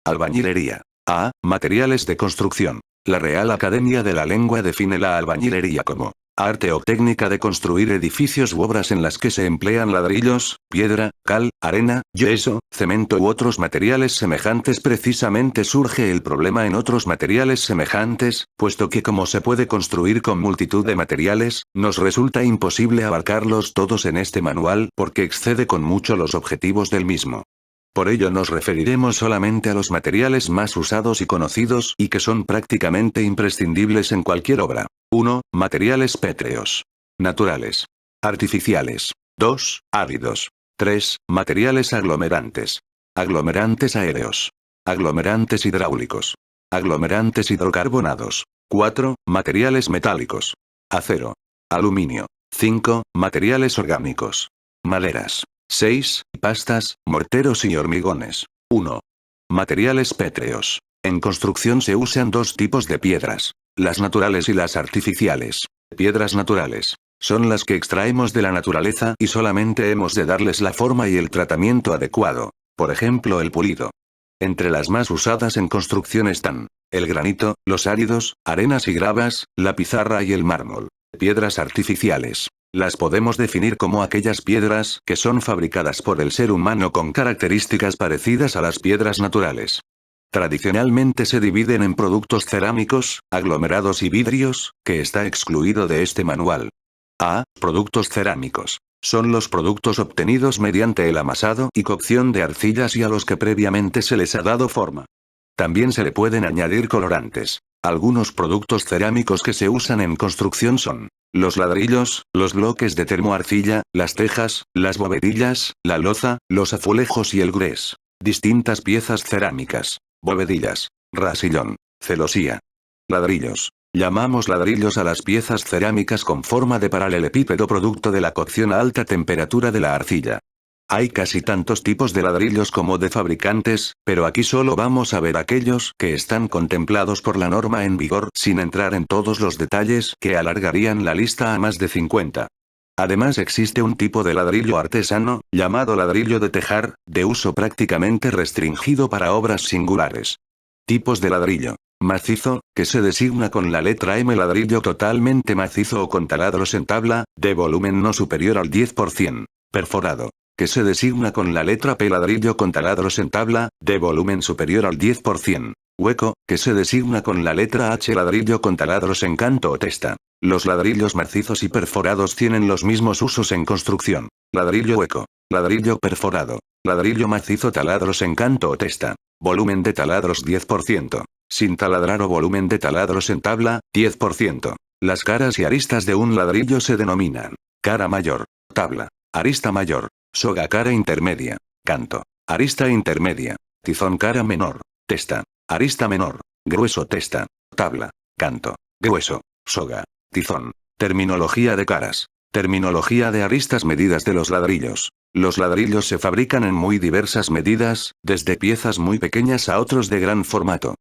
Albañilería. A. Materiales de construcción. La Real Academia de la Lengua define la albañilería como arte o técnica de construir edificios u obras en las que se emplean ladrillos, piedra, cal, arena, yeso, cemento u otros materiales semejantes. Precisamente surge el problema en otros materiales semejantes, puesto que como se puede construir con multitud de materiales, nos resulta imposible abarcarlos todos en este manual porque excede con mucho los objetivos del mismo. Por ello nos referiremos solamente a los materiales más usados y conocidos y que son prácticamente imprescindibles en cualquier obra. 1. Materiales pétreos. Naturales. Artificiales. 2. Áridos. 3. Materiales aglomerantes. Aglomerantes aéreos. Aglomerantes hidráulicos. Aglomerantes hidrocarbonados. 4. Materiales metálicos. Acero. Aluminio. 5. Materiales orgánicos. Maderas. 6. Pastas, morteros y hormigones. 1. Materiales pétreos. En construcción se usan dos tipos de piedras. Las naturales y las artificiales. Piedras naturales. Son las que extraemos de la naturaleza y solamente hemos de darles la forma y el tratamiento adecuado. Por ejemplo el pulido. Entre las más usadas en construcción están el granito, los áridos, arenas y gravas, la pizarra y el mármol. Piedras artificiales. Las podemos definir como aquellas piedras que son fabricadas por el ser humano con características parecidas a las piedras naturales. Tradicionalmente se dividen en productos cerámicos, aglomerados y vidrios, que está excluido de este manual. A. Productos cerámicos. Son los productos obtenidos mediante el amasado y cocción de arcillas y a los que previamente se les ha dado forma. También se le pueden añadir colorantes. Algunos productos cerámicos que se usan en construcción son los ladrillos, los bloques de termoarcilla, las tejas, las bovedillas, la loza, los azulejos y el grés. Distintas piezas cerámicas. Bovedillas. Rasillón. Celosía. Ladrillos. Llamamos ladrillos a las piezas cerámicas con forma de paralelepípedo producto de la cocción a alta temperatura de la arcilla. Hay casi tantos tipos de ladrillos como de fabricantes, pero aquí solo vamos a ver aquellos que están contemplados por la norma en vigor sin entrar en todos los detalles que alargarían la lista a más de 50. Además existe un tipo de ladrillo artesano, llamado ladrillo de tejar, de uso prácticamente restringido para obras singulares. Tipos de ladrillo. Macizo, que se designa con la letra M. Ladrillo totalmente macizo o con taladros en tabla, de volumen no superior al 10%. Perforado, que se designa con la letra P. Ladrillo con taladros en tabla, de volumen superior al 10%. Hueco, que se designa con la letra H. Ladrillo con taladros en canto o testa. Los ladrillos macizos y perforados tienen los mismos usos en construcción. Ladrillo hueco. Ladrillo perforado. Ladrillo macizo, taladros en canto o testa. Volumen de taladros 10%. Sin taladrar o volumen de taladros en tabla, 10%. Las caras y aristas de un ladrillo se denominan cara mayor, tabla, arista mayor, soga cara intermedia, canto, arista intermedia, tizón cara menor, testa, arista menor, grueso testa, tabla, canto, grueso, soga, tizón. Terminología de caras. Terminología de aristas. Medidas de los ladrillos. Los ladrillos se fabrican en muy diversas medidas, desde piezas muy pequeñas a otros de gran formato.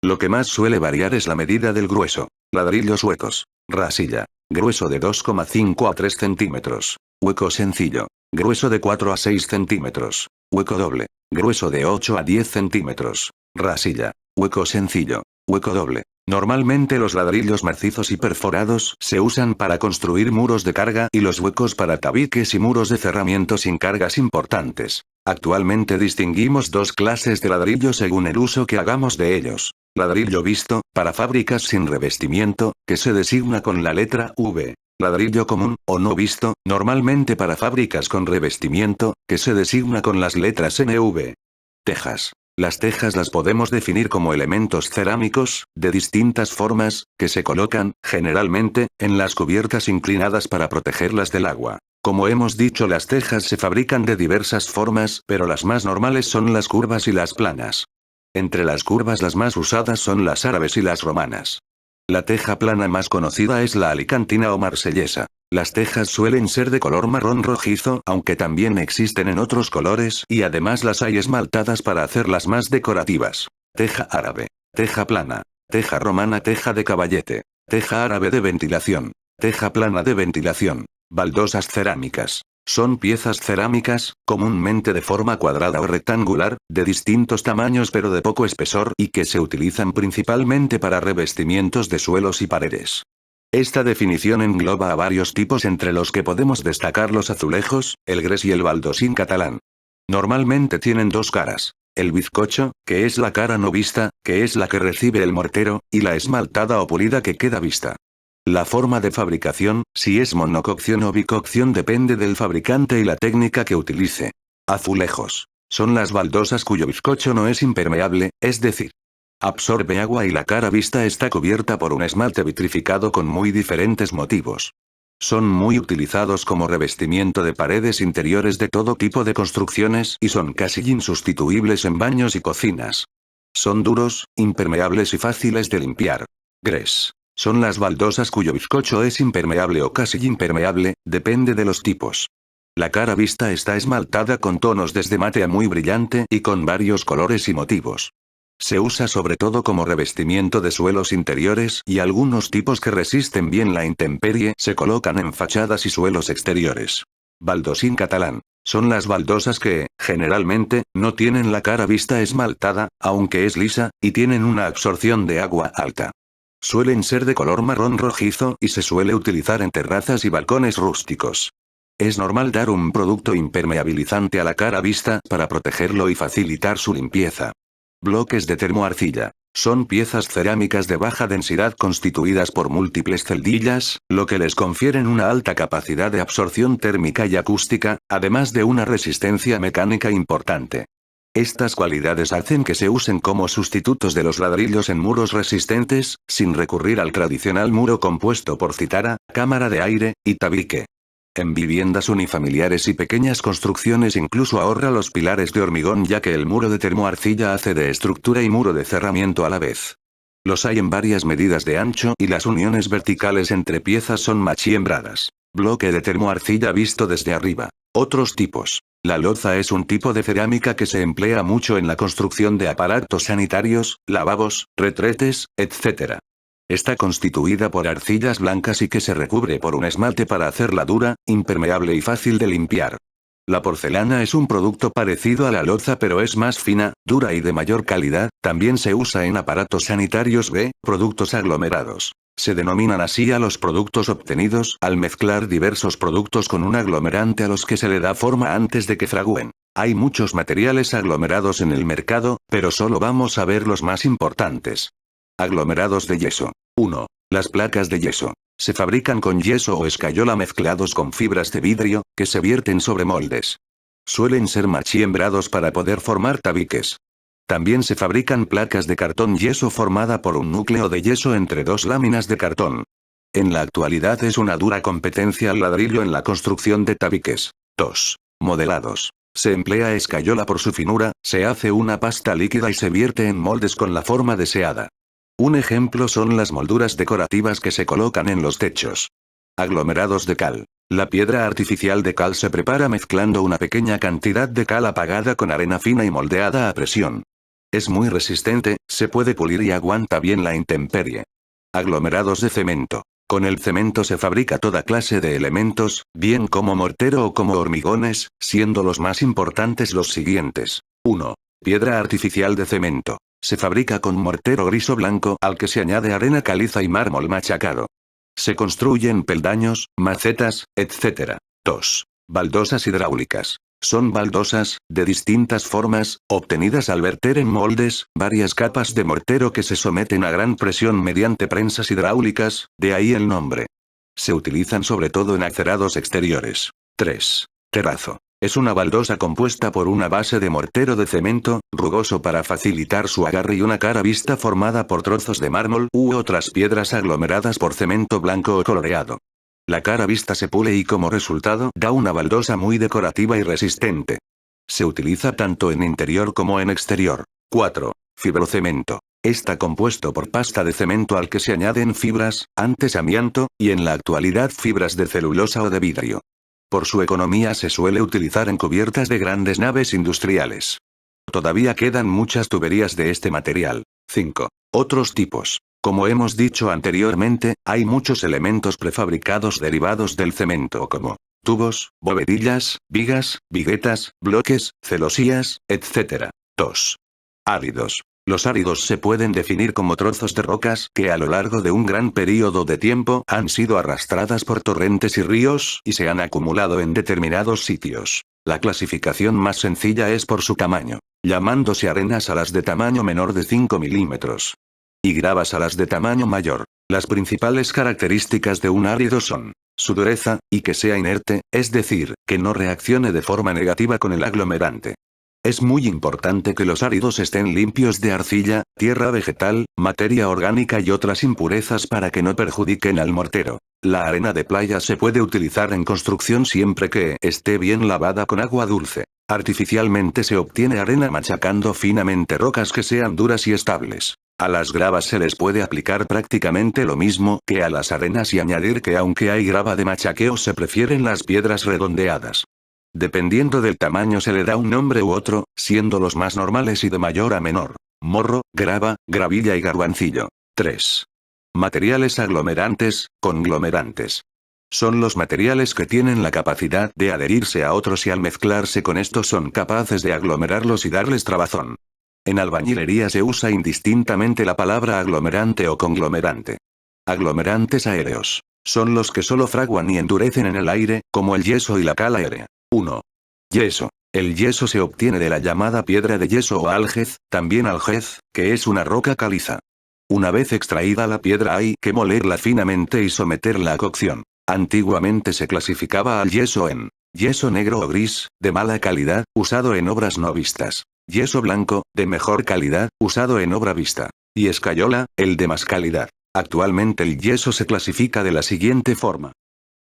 Lo que más suele variar es la medida del grueso. Ladrillos huecos. Rasilla. Grueso de 2,5 a 3 centímetros. Hueco sencillo. Grueso de 4 a 6 centímetros. Hueco doble. Grueso de 8 a 10 centímetros. Rasilla. Hueco sencillo. Hueco doble. Normalmente los ladrillos macizos y perforados se usan para construir muros de carga y los huecos para tabiques y muros de cerramiento sin cargas importantes. Actualmente distinguimos dos clases de ladrillo según el uso que hagamos de ellos. Ladrillo visto, para fábricas sin revestimiento, que se designa con la letra V. Ladrillo común, o no visto, normalmente para fábricas con revestimiento, que se designa con las letras NV. Tejas. Las tejas las podemos definir como elementos cerámicos, de distintas formas, que se colocan, generalmente, en las cubiertas inclinadas para protegerlas del agua. Como hemos dicho, las tejas se fabrican de diversas formas, pero las más normales son las curvas y las planas. Entre las curvas las más usadas son las árabes y las romanas. La teja plana más conocida es la alicantina o marsellesa. Las tejas suelen ser de color marrón rojizo, aunque también existen en otros colores y además las hay esmaltadas para hacerlas más decorativas. Teja árabe. Teja plana. Teja romana. Teja de caballete. Teja árabe de ventilación. Teja plana de ventilación. Baldosas cerámicas. Son piezas cerámicas, comúnmente de forma cuadrada o rectangular, de distintos tamaños pero de poco espesor y que se utilizan principalmente para revestimientos de suelos y paredes. Esta definición engloba a varios tipos entre los que podemos destacar los azulejos, el gres y el baldosín catalán. Normalmente tienen dos caras. El bizcocho, que es la cara no vista, que es la que recibe el mortero, y la esmaltada o pulida que queda vista. La forma de fabricación, si es monococción o bicocción depende del fabricante y la técnica que utilice. Azulejos. Son las baldosas cuyo bizcocho no es impermeable, es decir, absorbe agua y la cara vista está cubierta por un esmalte vitrificado con muy diferentes motivos. Son muy utilizados como revestimiento de paredes interiores de todo tipo de construcciones y son casi insustituibles en baños y cocinas. Son duros, impermeables y fáciles de limpiar. Gres. Son las baldosas cuyo bizcocho es impermeable o casi impermeable, depende de los tipos. La cara vista está esmaltada con tonos desde mate a muy brillante y con varios colores y motivos. Se usa sobre todo como revestimiento de suelos interiores y algunos tipos que resisten bien la intemperie se colocan en fachadas y suelos exteriores. Baldosín catalán. Son las baldosas que, generalmente, no tienen la cara vista esmaltada, aunque es lisa, y tienen una absorción de agua alta. Suelen ser de color marrón rojizo y se suele utilizar en terrazas y balcones rústicos. Es normal dar un producto impermeabilizante a la cara vista para protegerlo y facilitar su limpieza. Bloques de termoarcilla. Son piezas cerámicas de baja densidad constituidas por múltiples celdillas, lo que les confieren una alta capacidad de absorción térmica y acústica, además de una resistencia mecánica importante. Estas cualidades hacen que se usen como sustitutos de los ladrillos en muros resistentes, sin recurrir al tradicional muro compuesto por citara, cámara de aire, y tabique. En viviendas unifamiliares y pequeñas construcciones incluso ahorra los pilares de hormigón ya que el muro de termoarcilla hace de estructura y muro de cerramiento a la vez. Los hay en varias medidas de ancho y las uniones verticales entre piezas son machimbradas. Bloque de termoarcilla visto desde arriba. Otros tipos. La loza es un tipo de cerámica que se emplea mucho en la construcción de aparatos sanitarios, lavabos, retretes, etc. Está constituida por arcillas blancas y que se recubre por un esmalte para hacerla dura, impermeable y fácil de limpiar. La porcelana es un producto parecido a la loza pero es más fina, dura y de mayor calidad, también se usa en aparatos sanitarios productos aglomerados. Se denominan así a los productos obtenidos al mezclar diversos productos con un aglomerante a los que se le da forma antes de que fragúen. Hay muchos materiales aglomerados en el mercado, pero solo vamos a ver los más importantes. Aglomerados de yeso. 1. Las placas de yeso. Se fabrican con yeso o escayola mezclados con fibras de vidrio, que se vierten sobre moldes. Suelen ser machimbrados para poder formar tabiques. También se fabrican placas de cartón yeso formada por un núcleo de yeso entre dos láminas de cartón. En la actualidad es una dura competencia al ladrillo en la construcción de tabiques. 2. Modelados. Se emplea escayola por su finura, se hace una pasta líquida y se vierte en moldes con la forma deseada. Un ejemplo son las molduras decorativas que se colocan en los techos. Aglomerados de cal. La piedra artificial de cal se prepara mezclando una pequeña cantidad de cal apagada con arena fina y moldeada a presión. Es muy resistente, se puede pulir y aguanta bien la intemperie. Aglomerados de cemento. Con el cemento se fabrica toda clase de elementos, bien como mortero o como hormigones, siendo los más importantes los siguientes. 1. Piedra artificial de cemento. Se fabrica con mortero gris o blanco al que se añade arena caliza y mármol machacado. Se construyen peldaños, macetas, etc. 2. Baldosas hidráulicas. Son baldosas, de distintas formas, obtenidas al verter en moldes, varias capas de mortero que se someten a gran presión mediante prensas hidráulicas, de ahí el nombre. Se utilizan sobre todo en acerados exteriores. 3. Terrazo. Es una baldosa compuesta por una base de mortero de cemento, rugoso para facilitar su agarre y una cara vista formada por trozos de mármol u otras piedras aglomeradas por cemento blanco o coloreado. La cara vista se pule y como resultado da una baldosa muy decorativa y resistente. Se utiliza tanto en interior como en exterior. 4. Fibrocemento. Está compuesto por pasta de cemento al que se añaden fibras, antes amianto, y en la actualidad fibras de celulosa o de vidrio. Por su economía se suele utilizar en cubiertas de grandes naves industriales. Todavía quedan muchas tuberías de este material. 5. Otros tipos. Como hemos dicho anteriormente, hay muchos elementos prefabricados derivados del cemento como tubos, bovedillas, vigas, viguetas, bloques, celosías, etc. 2. Áridos. Los áridos se pueden definir como trozos de rocas que a lo largo de un gran período de tiempo han sido arrastradas por torrentes y ríos y se han acumulado en determinados sitios. La clasificación más sencilla es por su tamaño, llamándose arenas a las de tamaño menor de 5 milímetros y gravas a las de tamaño mayor. Las principales características de un árido son su dureza, y que sea inerte, es decir, que no reaccione de forma negativa con el aglomerante. Es muy importante que los áridos estén limpios de arcilla, tierra vegetal, materia orgánica y otras impurezas para que no perjudiquen al mortero. La arena de playa se puede utilizar en construcción siempre que esté bien lavada con agua dulce. Artificialmente se obtiene arena machacando finamente rocas que sean duras y estables. A las gravas se les puede aplicar prácticamente lo mismo que a las arenas y añadir que aunque hay grava de machaqueo se prefieren las piedras redondeadas. Dependiendo del tamaño se le da un nombre u otro, siendo los más normales y de mayor a menor: morro, grava, gravilla y garbancillo. 3. Materiales aglomerantes, conglomerantes. Son los materiales que tienen la capacidad de adherirse a otros y al mezclarse con estos son capaces de aglomerarlos y darles trabazón. En albañilería se usa indistintamente la palabra aglomerante o conglomerante. Aglomerantes aéreos. Son los que solo fraguan y endurecen en el aire, como el yeso y la cal aérea. 1. Yeso. El yeso se obtiene de la llamada piedra de yeso o álgez, también algez, que es una roca caliza. Una vez extraída la piedra hay que molerla finamente y someterla a cocción. Antiguamente se clasificaba al yeso en yeso negro o gris, de mala calidad, usado en obras no vistas; yeso blanco, de mejor calidad, usado en obra vista; y escayola, el de más calidad. Actualmente el yeso se clasifica de la siguiente forma: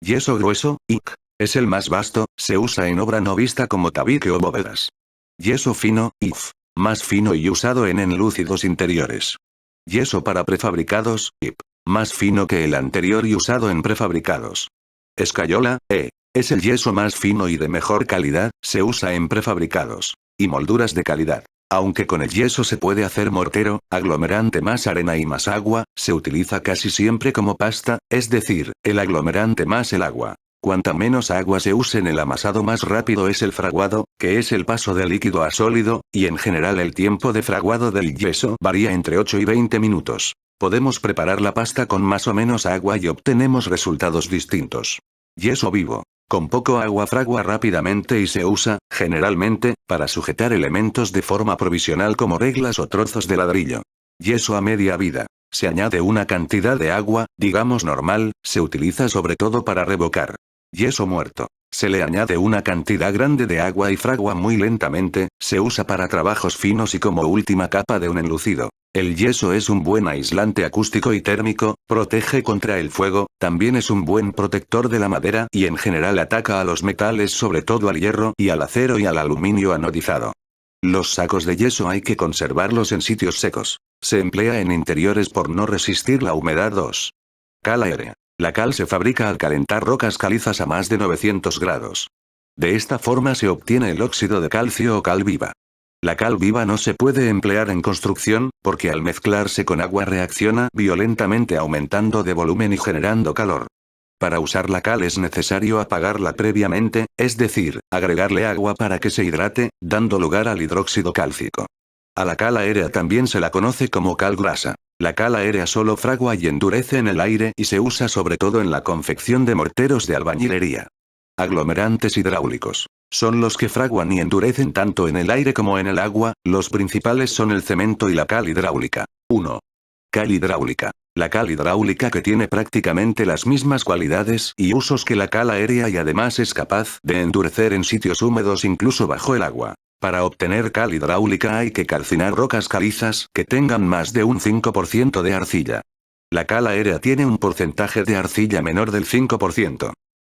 yeso grueso, IC. Es el más vasto, se usa en obra no vista como tabique o bóvedas. Yeso fino, IF. Más fino y usado en enlúcidos interiores. Yeso para prefabricados, IP. Más fino que el anterior y usado en prefabricados. Escayola, E. Es el yeso más fino y de mejor calidad, se usa en prefabricados. Y molduras de calidad. Aunque con el yeso se puede hacer mortero, aglomerante más arena y más agua, se utiliza casi siempre como pasta, es decir, el aglomerante más el agua. Cuanta menos agua se use en el amasado más rápido es el fraguado, que es el paso de líquido a sólido, y en general el tiempo de fraguado del yeso varía entre 8 y 20 minutos. Podemos preparar la pasta con más o menos agua y obtenemos resultados distintos. Yeso vivo. Con poco agua fragua rápidamente y se usa, generalmente, para sujetar elementos de forma provisional como reglas o trozos de ladrillo. Yeso a media vida. Se añade una cantidad de agua, digamos normal, se utiliza sobre todo para revocar. Yeso muerto. Se le añade una cantidad grande de agua y fragua muy lentamente, se usa para trabajos finos y como última capa de un enlucido. El yeso es un buen aislante acústico y térmico, protege contra el fuego, también es un buen protector de la madera y en general ataca a los metales, sobre todo al hierro y al acero y al aluminio anodizado. Los sacos de yeso hay que conservarlos en sitios secos. Se emplea en interiores por no resistir la humedad. 2. Cal aérea. La cal se fabrica al calentar rocas calizas a más de 900 grados. De esta forma se obtiene el óxido de calcio o cal viva. La cal viva no se puede emplear en construcción, porque al mezclarse con agua reacciona violentamente aumentando de volumen y generando calor. Para usar la cal es necesario apagarla previamente, es decir, agregarle agua para que se hidrate, dando lugar al hidróxido cálcico. A la cal aérea también se la conoce como cal grasa. La cal aérea solo fragua y endurece en el aire y se usa sobre todo en la confección de morteros de albañilería. Aglomerantes hidráulicos. Son los que fraguan y endurecen tanto en el aire como en el agua, los principales son el cemento y la cal hidráulica. 1. Cal hidráulica. La cal hidráulica que tiene prácticamente las mismas cualidades y usos que la cal aérea y además es capaz de endurecer en sitios húmedos incluso bajo el agua. Para obtener cal hidráulica hay que calcinar rocas calizas que tengan más de un 5% de arcilla. La cal aérea tiene un porcentaje de arcilla menor del 5%.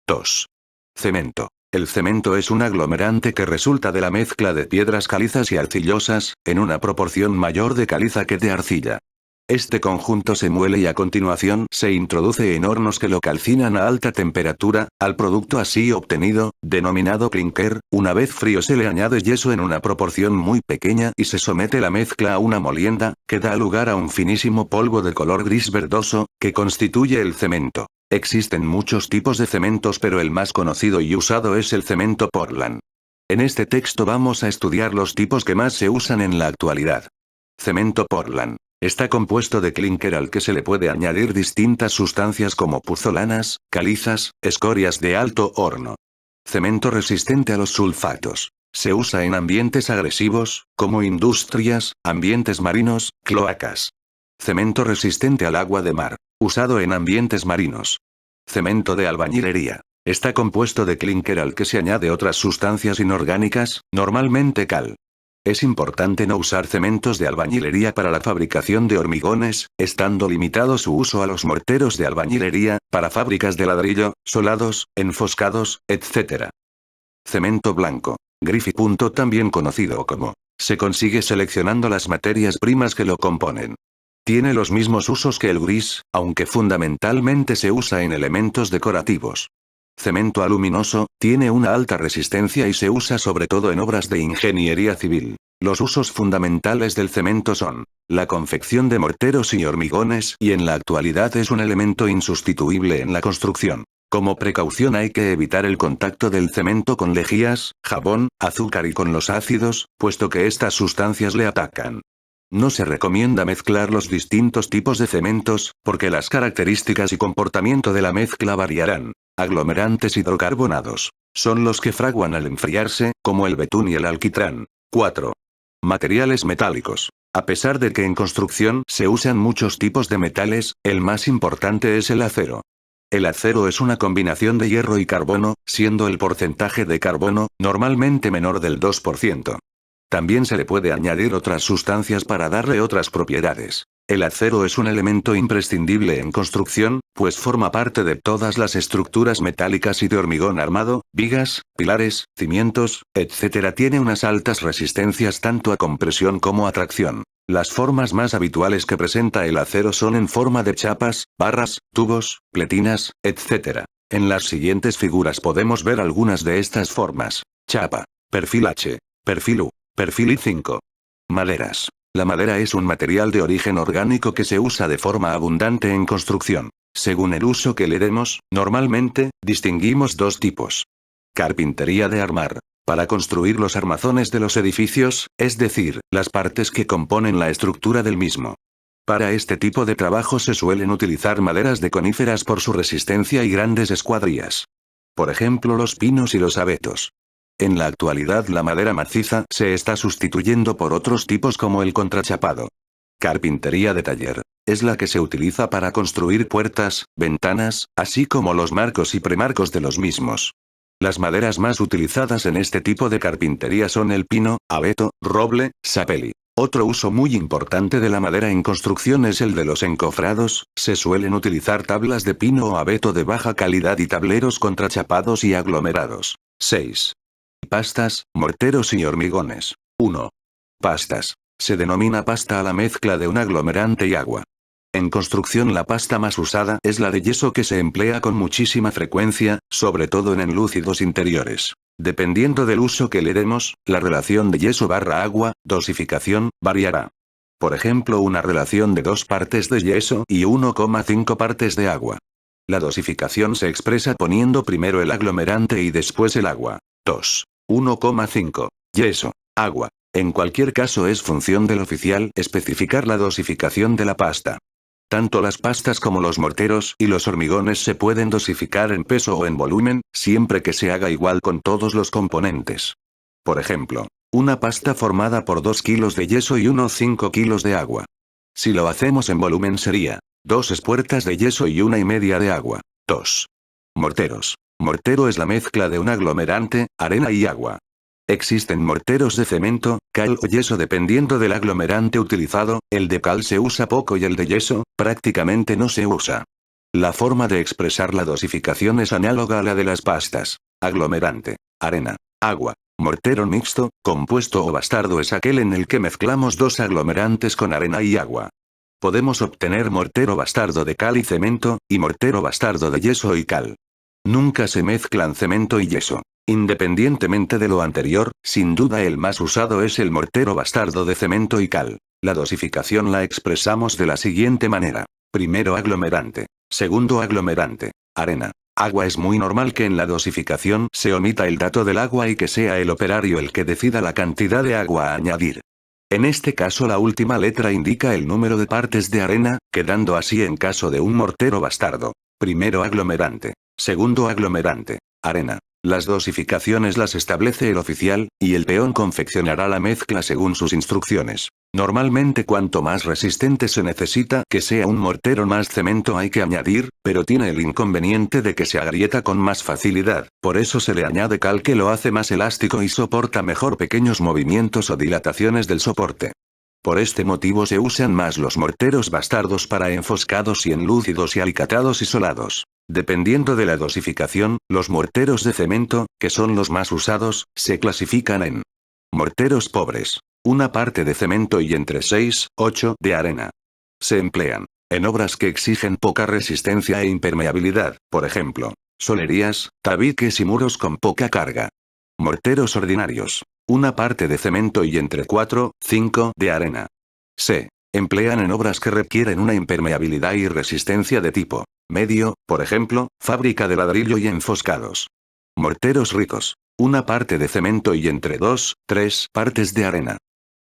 2. Cemento. El cemento es un aglomerante que resulta de la mezcla de piedras calizas y arcillosas, en una proporción mayor de caliza que de arcilla. Este conjunto se muele y a continuación se introduce en hornos que lo calcinan a alta temperatura, al producto así obtenido, denominado clinker. Una vez frío se le añade yeso en una proporción muy pequeña y se somete la mezcla a una molienda, que da lugar a un finísimo polvo de color gris verdoso, que constituye el cemento. Existen muchos tipos de cementos, pero el más conocido y usado es el cemento Portland. En este texto vamos a estudiar los tipos que más se usan en la actualidad. Cemento Portland. Está compuesto de clínker al que se le puede añadir distintas sustancias como puzolanas, calizas, escorias de alto horno. Cemento resistente a los sulfatos. Se usa en ambientes agresivos, como industrias, ambientes marinos, cloacas. Cemento resistente al agua de mar. Usado en ambientes marinos. Cemento de albañilería. Está compuesto de clínker al que se añade otras sustancias inorgánicas, normalmente cal. Es importante no usar cementos de albañilería para la fabricación de hormigones, estando limitado su uso a los morteros de albañilería, para fábricas de ladrillo, solados, enfoscados, etc. Cemento blanco. Griffy. También conocido como. Se consigue seleccionando las materias primas que lo componen. Tiene los mismos usos que el gris, aunque fundamentalmente se usa en elementos decorativos. Cemento aluminoso, tiene una alta resistencia y se usa sobre todo en obras de ingeniería civil. Los usos fundamentales del cemento son la confección de morteros y hormigones, y en la actualidad es un elemento insustituible en la construcción. Como precaución hay que evitar el contacto del cemento con lejías, jabón, azúcar y con los ácidos, puesto que estas sustancias le atacan. No se recomienda mezclar los distintos tipos de cementos, porque las características y comportamiento de la mezcla variarán. Aglomerantes hidrocarbonados. Son los que fraguan al enfriarse, como el betún y el alquitrán. 4. Materiales metálicos. A pesar de que en construcción se usan muchos tipos de metales, el más importante es el acero. El acero es una combinación de hierro y carbono, siendo el porcentaje de carbono, normalmente menor del 2%. También se le puede añadir otras sustancias para darle otras propiedades. El acero es un elemento imprescindible en construcción, pues forma parte de todas las estructuras metálicas y de hormigón armado, vigas, pilares, cimientos, etc. Tiene unas altas resistencias tanto a compresión como a tracción. Las formas más habituales que presenta el acero son en forma de chapas, barras, tubos, pletinas, etc. En las siguientes figuras podemos ver algunas de estas formas. Chapa. Perfil H. Perfil U. Perfil I5. Maderas. La madera es un material de origen orgánico que se usa de forma abundante en construcción. Según el uso que le demos, normalmente, distinguimos dos tipos. Carpintería de armar. Para construir los armazones de los edificios, es decir, las partes que componen la estructura del mismo. Para este tipo de trabajo se suelen utilizar maderas de coníferas por su resistencia y grandes escuadrías. Por ejemplo, los pinos y los abetos. En la actualidad la madera maciza se está sustituyendo por otros tipos como el contrachapado. Carpintería de taller. Es la que se utiliza para construir puertas, ventanas, así como los marcos y premarcos de los mismos. Las maderas más utilizadas en este tipo de carpintería son el pino, abeto, roble, sapeli. Otro uso muy importante de la madera en construcción es el de los encofrados, se suelen utilizar tablas de pino o abeto de baja calidad y tableros contrachapados y aglomerados. 6. Pastas, morteros y hormigones. 1. Pastas. Se denomina pasta a la mezcla de un aglomerante y agua. En construcción la pasta más usada es la de yeso que se emplea con muchísima frecuencia, sobre todo en enlúcidos interiores. Dependiendo del uso que le demos, la relación de yeso/agua, dosificación, variará. Por ejemplo, una relación de 2 partes de yeso y 1,5 partes de agua. La dosificación se expresa poniendo primero el aglomerante y después el agua. 2. 1,5. Yeso. Agua. En cualquier caso es función del oficial especificar la dosificación de la pasta. Tanto las pastas como los morteros y los hormigones se pueden dosificar en peso o en volumen, siempre que se haga igual con todos los componentes. Por ejemplo, una pasta formada por 2 kilos de yeso y 1,5 kilos de agua. Si lo hacemos en volumen sería 2 espuertas de yeso y 1,5 de agua. 2. Morteros. Mortero es la mezcla de un aglomerante, arena y agua. Existen morteros de cemento, cal o yeso dependiendo del aglomerante utilizado, el de cal se usa poco y el de yeso, prácticamente no se usa. La forma de expresar la dosificación es análoga a la de las pastas. Aglomerante, arena, agua. Mortero mixto, compuesto o bastardo es aquel en el que mezclamos 2 aglomerantes con arena y agua. Podemos obtener mortero bastardo de cal y cemento, y mortero bastardo de yeso y cal. Nunca se mezclan cemento y yeso. Independientemente de lo anterior, sin duda el más usado es el mortero bastardo de cemento y cal. La dosificación la expresamos de la siguiente manera. Primero aglomerante. Segundo aglomerante. Arena. Agua. Es muy normal que en la dosificación se omita el dato del agua y que sea el operario el que decida la cantidad de agua a añadir. En este caso la última letra indica el número de partes de arena, quedando así en caso de un mortero bastardo. Primero aglomerante. Segundo aglomerante. Arena. Las dosificaciones las establece el oficial, y el peón confeccionará la mezcla según sus instrucciones. Normalmente cuanto más resistente se necesita que sea un mortero, más cemento hay que añadir, pero tiene el inconveniente de que se agrieta con más facilidad, por eso se le añade cal que lo hace más elástico y soporta mejor pequeños movimientos o dilataciones del soporte. Por este motivo se usan más los morteros bastardos para enfoscados y enlúcidos y alicatados y solados. Dependiendo de la dosificación, los morteros de cemento, que son los más usados, se clasifican en morteros pobres. Una parte de cemento y entre 6, 8 de arena. Se emplean en obras que exigen poca resistencia e impermeabilidad, por ejemplo, solerías, tabiques y muros con poca carga. Morteros ordinarios. Una parte de cemento y entre 4, 5 de arena. Se emplean en obras que requieren una impermeabilidad y resistencia de tipo medio, por ejemplo, fábrica de ladrillo y enfoscados. Morteros ricos. Una parte de cemento y entre 2, 3 partes de arena.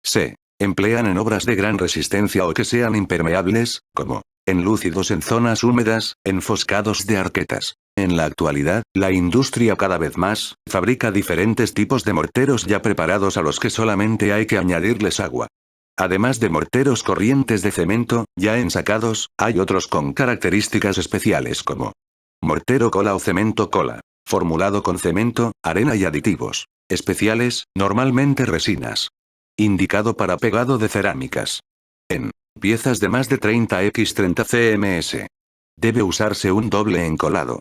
Se emplean en obras de gran resistencia o que sean impermeables, como enlúcidos en zonas húmedas, enfoscados de arquetas. En la actualidad, la industria cada vez más fabrica diferentes tipos de morteros ya preparados a los que solamente hay que añadirles agua. Además de morteros corrientes de cemento, ya ensacados, hay otros con características especiales como mortero cola o cemento cola, formulado con cemento, arena y aditivos especiales, normalmente resinas. Indicado para pegado de cerámicas. En piezas de más de 30x30 cms. Debe usarse un doble encolado.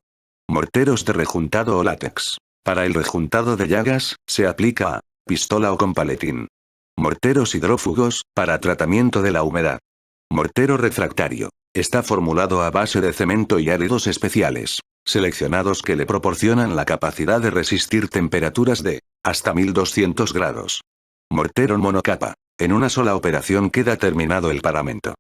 Morteros de rejuntado o látex. Para el rejuntado de llagas, se aplica a pistola o con paletín. Morteros hidrófugos, para tratamiento de la humedad. Mortero refractario. Está formulado a base de cemento y áridos especiales, seleccionados que le proporcionan la capacidad de resistir temperaturas de hasta 1200 grados. Mortero monocapa. En una sola operación queda terminado el paramento.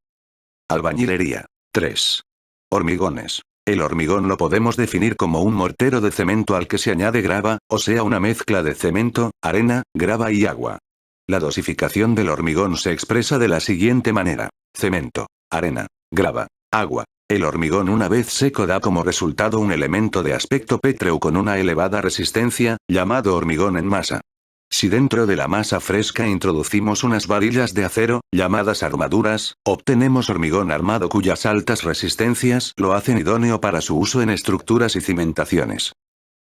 Albañilería. 3. Hormigones. El hormigón lo podemos definir como un mortero de cemento al que se añade grava, o sea una mezcla de cemento, arena, grava y agua. La dosificación del hormigón se expresa de la siguiente manera. Cemento, arena, grava, agua. El hormigón una vez seco da como resultado un elemento de aspecto pétreo con una elevada resistencia, llamado hormigón en masa. Si dentro de la masa fresca introducimos unas varillas de acero, llamadas armaduras, obtenemos hormigón armado cuyas altas resistencias lo hacen idóneo para su uso en estructuras y cimentaciones.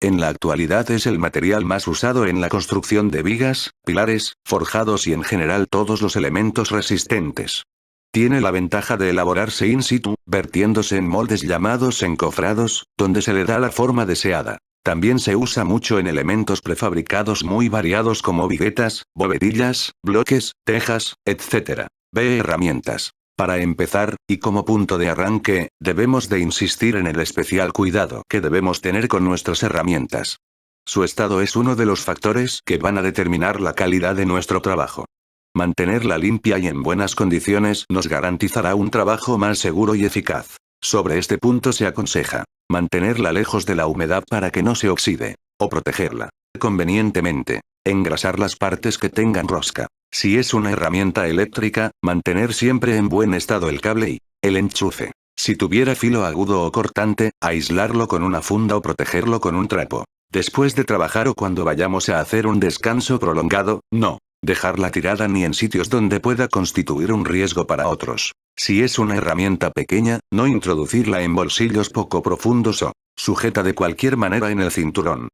En la actualidad es el material más usado en la construcción de vigas, pilares, forjados y en general todos los elementos resistentes. Tiene la ventaja de elaborarse in situ, vertiéndose en moldes llamados encofrados, donde se le da la forma deseada. También se usa mucho en elementos prefabricados muy variados como viguetas, bovedillas, bloques, tejas, etc. Ve herramientas. Para empezar, y como punto de arranque, debemos de insistir en el especial cuidado que debemos tener con nuestras herramientas. Su estado es uno de los factores que van a determinar la calidad de nuestro trabajo. Mantenerla limpia y en buenas condiciones nos garantizará un trabajo más seguro y eficaz. Sobre este punto se aconseja mantenerla lejos de la humedad para que no se oxide, o protegerla convenientemente. Engrasar las partes que tengan rosca. Si es una herramienta eléctrica, mantener siempre en buen estado el cable y el enchufe. Si tuviera filo agudo o cortante, aislarlo con una funda o protegerlo con un trapo. Después de trabajar o cuando vayamos a hacer un descanso prolongado, no dejarla tirada ni en sitios donde pueda constituir un riesgo para otros. Si es una herramienta pequeña, no introducirla en bolsillos poco profundos o sujeta de cualquier manera en el cinturón.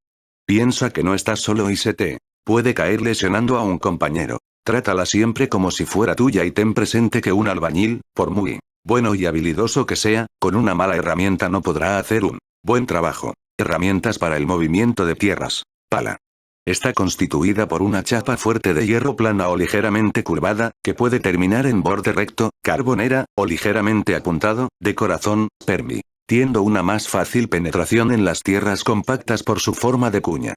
Piensa que no estás solo y se te puede caer lesionando a un compañero. Trátala siempre como si fuera tuya y ten presente que un albañil, por muy bueno y habilidoso que sea, con una mala herramienta no podrá hacer un buen trabajo. Herramientas para el movimiento de tierras. Pala. Está constituida por una chapa fuerte de hierro plana o ligeramente curvada, que puede terminar en borde recto, carbonera, o ligeramente apuntado, de corazón, permitiendo una más fácil penetración en las tierras compactas por su forma de cuña.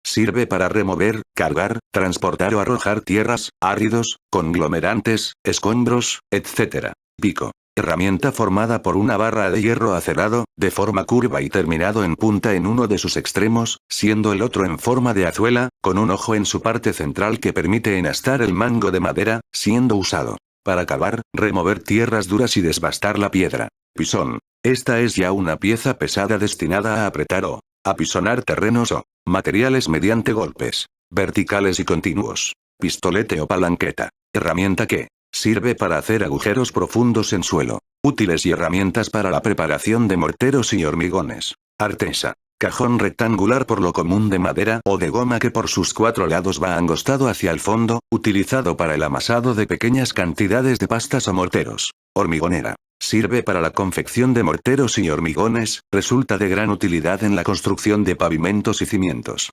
Sirve para remover, cargar, transportar o arrojar tierras, áridos, conglomerantes, escombros, etc. Pico. Herramienta formada por una barra de hierro acerado, de forma curva y terminado en punta en uno de sus extremos, siendo el otro en forma de azuela, con un ojo en su parte central que permite enastar el mango de madera, siendo usado para cavar, remover tierras duras y desbastar la piedra. Pisón. Esta es ya una pieza pesada destinada a apretar o apisonar terrenos o materiales mediante golpes verticales y continuos. Pistolete o palanqueta. Herramienta que sirve para hacer agujeros profundos en suelo. Útiles y herramientas para la preparación de morteros y hormigones. Artesa. Cajón rectangular por lo común de madera o de goma que por sus 4 lados va angostado hacia el fondo, utilizado para el amasado de pequeñas cantidades de pastas o morteros. Hormigonera. Sirve para la confección de morteros y hormigones, resulta de gran utilidad en la construcción de pavimentos y cimientos.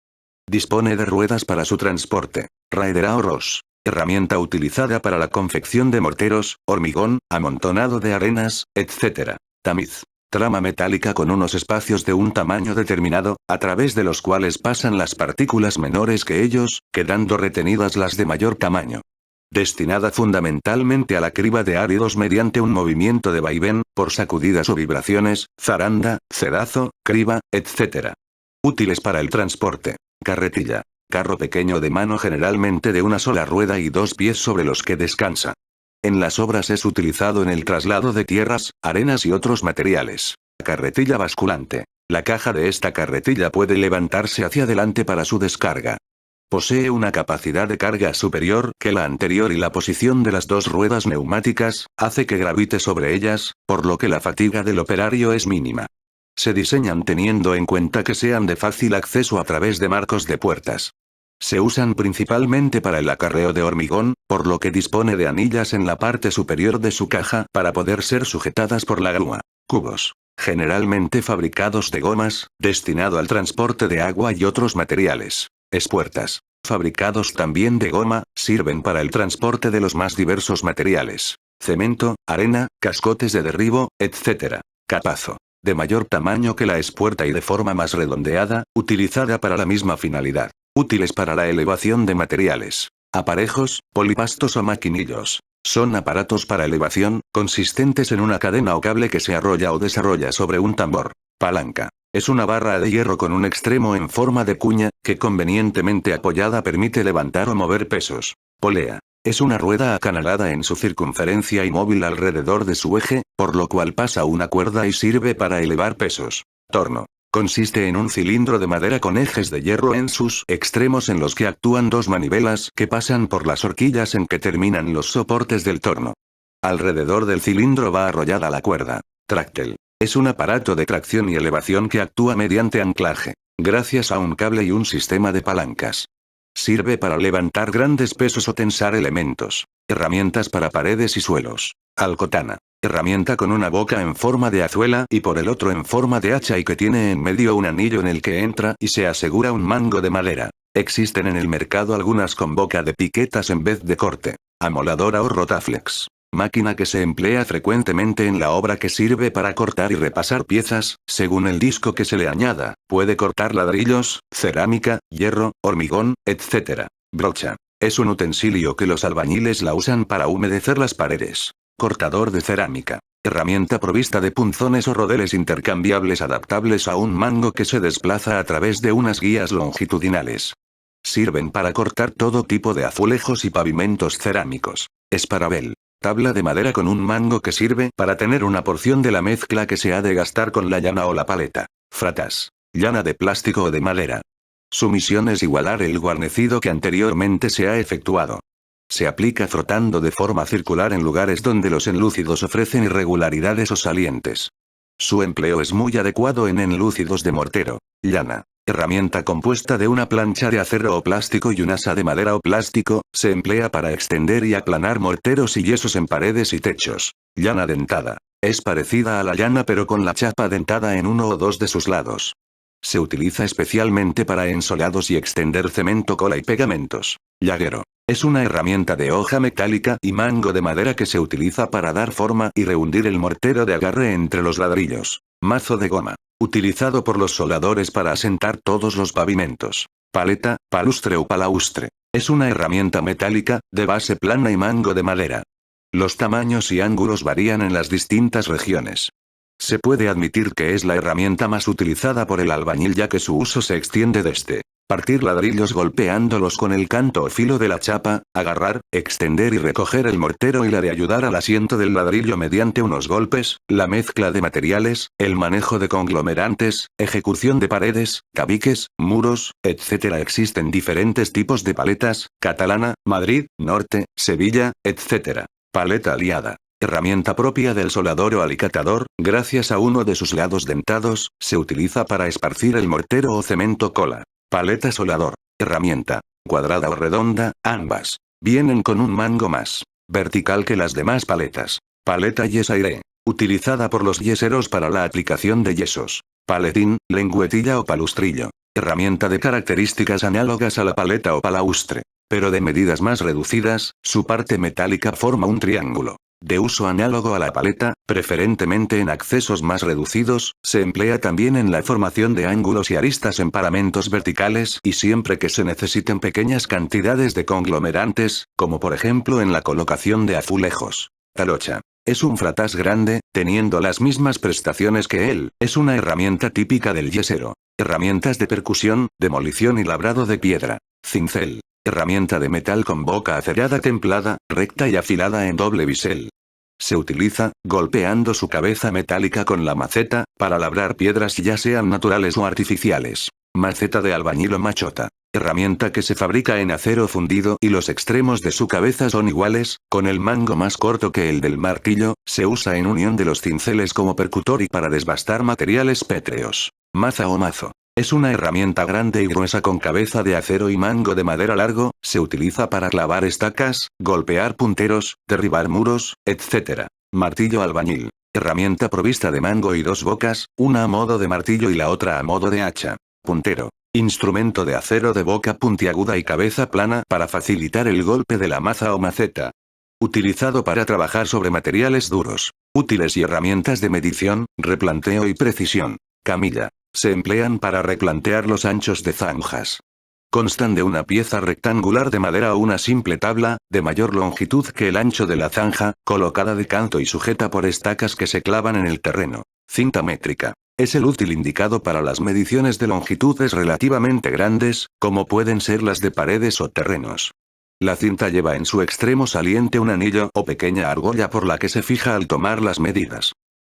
Dispone de ruedas para su transporte. Raidera o ros. Herramienta utilizada para la confección de morteros, hormigón, amontonado de arenas, etc. Tamiz. Trama metálica con unos espacios de un tamaño determinado, a través de los cuales pasan las partículas menores que ellos, quedando retenidas las de mayor tamaño. Destinada fundamentalmente a la criba de áridos mediante un movimiento de vaivén, por sacudidas o vibraciones, zaranda, cedazo, criba, etc. Útiles para el transporte. Carretilla. Carro pequeño de mano generalmente de una sola rueda y 2 pies sobre los que descansa. En las obras es utilizado en el traslado de tierras, arenas y otros materiales. Carretilla basculante. La caja de esta carretilla puede levantarse hacia adelante para su descarga. Posee una capacidad de carga superior que la anterior y la posición de las 2 ruedas neumáticas hace que gravite sobre ellas, por lo que la fatiga del operario es mínima. Se diseñan teniendo en cuenta que sean de fácil acceso a través de marcos de puertas. Se usan principalmente para el acarreo de hormigón, por lo que dispone de anillas en la parte superior de su caja para poder ser sujetadas por la grúa. Cubos. Generalmente fabricados de gomas, destinado al transporte de agua y otros materiales. Espuertas. Fabricados también de goma, sirven para el transporte de los más diversos materiales. Cemento, arena, cascotes de derribo, etc. Capazo. De mayor tamaño que la espuerta y de forma más redondeada, utilizada para la misma finalidad. Útiles para la elevación de materiales. Aparejos, polipastos o maquinillos. Son aparatos para elevación, consistentes en una cadena o cable que se arrolla o desarrolla sobre un tambor. Palanca. Es una barra de hierro con un extremo en forma de cuña, que convenientemente apoyada permite levantar o mover pesos. Polea. Es una rueda acanalada en su circunferencia y móvil alrededor de su eje, por lo cual pasa una cuerda y sirve para elevar pesos. Torno. Consiste en un cilindro de madera con ejes de hierro en sus extremos en los que actúan 2 manivelas que pasan por las horquillas en que terminan los soportes del torno. Alrededor del cilindro va arrollada la cuerda. Tráctel. Es un aparato de tracción y elevación que actúa mediante anclaje, gracias a un cable y un sistema de palancas. Sirve para levantar grandes pesos o tensar elementos. Herramientas para paredes y suelos. Alcotana. Herramienta con una boca en forma de azuela y por el otro en forma de hacha y que tiene en medio un anillo en el que entra y se asegura un mango de madera. Existen en el mercado algunas con boca de piquetas en vez de corte. Amoladora o rotaflex. Máquina que se emplea frecuentemente en la obra que sirve para cortar y repasar piezas, según el disco que se le añada, puede cortar ladrillos, cerámica, hierro, hormigón, etc. Brocha. Es un utensilio que los albañiles la usan para humedecer las paredes. Cortador de cerámica. Herramienta provista de punzones o rodeles intercambiables adaptables a un mango que se desplaza a través de unas guías longitudinales. Sirven para cortar todo tipo de azulejos y pavimentos cerámicos. Esparabel. Tabla de madera con un mango que sirve para tener una porción de la mezcla que se ha de gastar con la llana o la paleta. Fratas. Llana de plástico o de madera. Su misión es igualar el guarnecido que anteriormente se ha efectuado. Se aplica frotando de forma circular en lugares donde los enlúcidos ofrecen irregularidades o salientes. Su empleo es muy adecuado en enlúcidos de mortero. Llana. Herramienta compuesta de una plancha de acero o plástico y un asa de madera o plástico, se emplea para extender y aplanar morteros y yesos en paredes y techos. Llana dentada. Es parecida a la llana pero con la chapa dentada en uno o 2 de sus lados. Se utiliza especialmente para ensolados y extender cemento, cola y pegamentos. Llaguero. Es una herramienta de hoja metálica y mango de madera que se utiliza para dar forma y rehundir el mortero de agarre entre los ladrillos. Mazo de goma. Utilizado por los soldadores para asentar todos los pavimentos. Paleta, palustre o palaustre. Es una herramienta metálica, de base plana y mango de madera. Los tamaños y ángulos varían en las distintas regiones. Se puede admitir que es la herramienta más utilizada por el albañil ya que su uso se extiende desde partir ladrillos golpeándolos con el canto o filo de la chapa, agarrar, extender y recoger el mortero y la de ayudar al asiento del ladrillo mediante unos golpes, la mezcla de materiales, el manejo de conglomerantes, ejecución de paredes, tabiques, muros, etc. Existen diferentes tipos de paletas, catalana, Madrid, norte, Sevilla, etc. Paleta aliada. Herramienta propia del soldador o alicatador, gracias a uno de sus lados dentados, se utiliza para esparcir el mortero o cemento cola. Paleta soldador. Herramienta. Cuadrada o redonda, ambas. Vienen con un mango más vertical que las demás paletas. Paleta yesaire. Utilizada por los yeseros para la aplicación de yesos. Paletín, lengüetilla o palustrillo. Herramienta de características análogas a la paleta o palaustre. Pero de medidas más reducidas, su parte metálica forma un triángulo. De uso análogo a la paleta, preferentemente en accesos más reducidos, se emplea también en la formación de ángulos y aristas en paramentos verticales y siempre que se necesiten pequeñas cantidades de conglomerantes, como por ejemplo en la colocación de azulejos. Talocha. Es un fratás grande, teniendo las mismas prestaciones que él, es una herramienta típica del yesero. Herramientas de percusión, demolición y labrado de piedra. Cincel. Herramienta de metal con boca acerada templada, recta y afilada en doble bisel. Se utiliza, golpeando su cabeza metálica con la maceta, para labrar piedras ya sean naturales o artificiales. Maceta de albañil o machota. Herramienta que se fabrica en acero fundido y los extremos de su cabeza son iguales, con el mango más corto que el del martillo, se usa en unión de los cinceles como percutor y para desbastar materiales pétreos. Maza o mazo. Es una herramienta grande y gruesa con cabeza de acero y mango de madera largo, se utiliza para clavar estacas, golpear punteros, derribar muros, etc. Martillo albañil. Herramienta provista de mango y dos bocas, una a modo de martillo y la otra a modo de hacha. Puntero. Instrumento de acero de boca puntiaguda y cabeza plana para facilitar el golpe de la maza o maceta. Utilizado para trabajar sobre materiales duros. Útiles y herramientas de medición, replanteo y precisión. Camilla. Se emplean para replantear los anchos de zanjas. Constan de una pieza rectangular de madera o una simple tabla, de mayor longitud que el ancho de la zanja, colocada de canto y sujeta por estacas que se clavan en el terreno. Cinta métrica. Es el útil indicado para las mediciones de longitudes relativamente grandes, como pueden ser las de paredes o terrenos. La cinta lleva en su extremo saliente un anillo o pequeña argolla por la que se fija al tomar las medidas.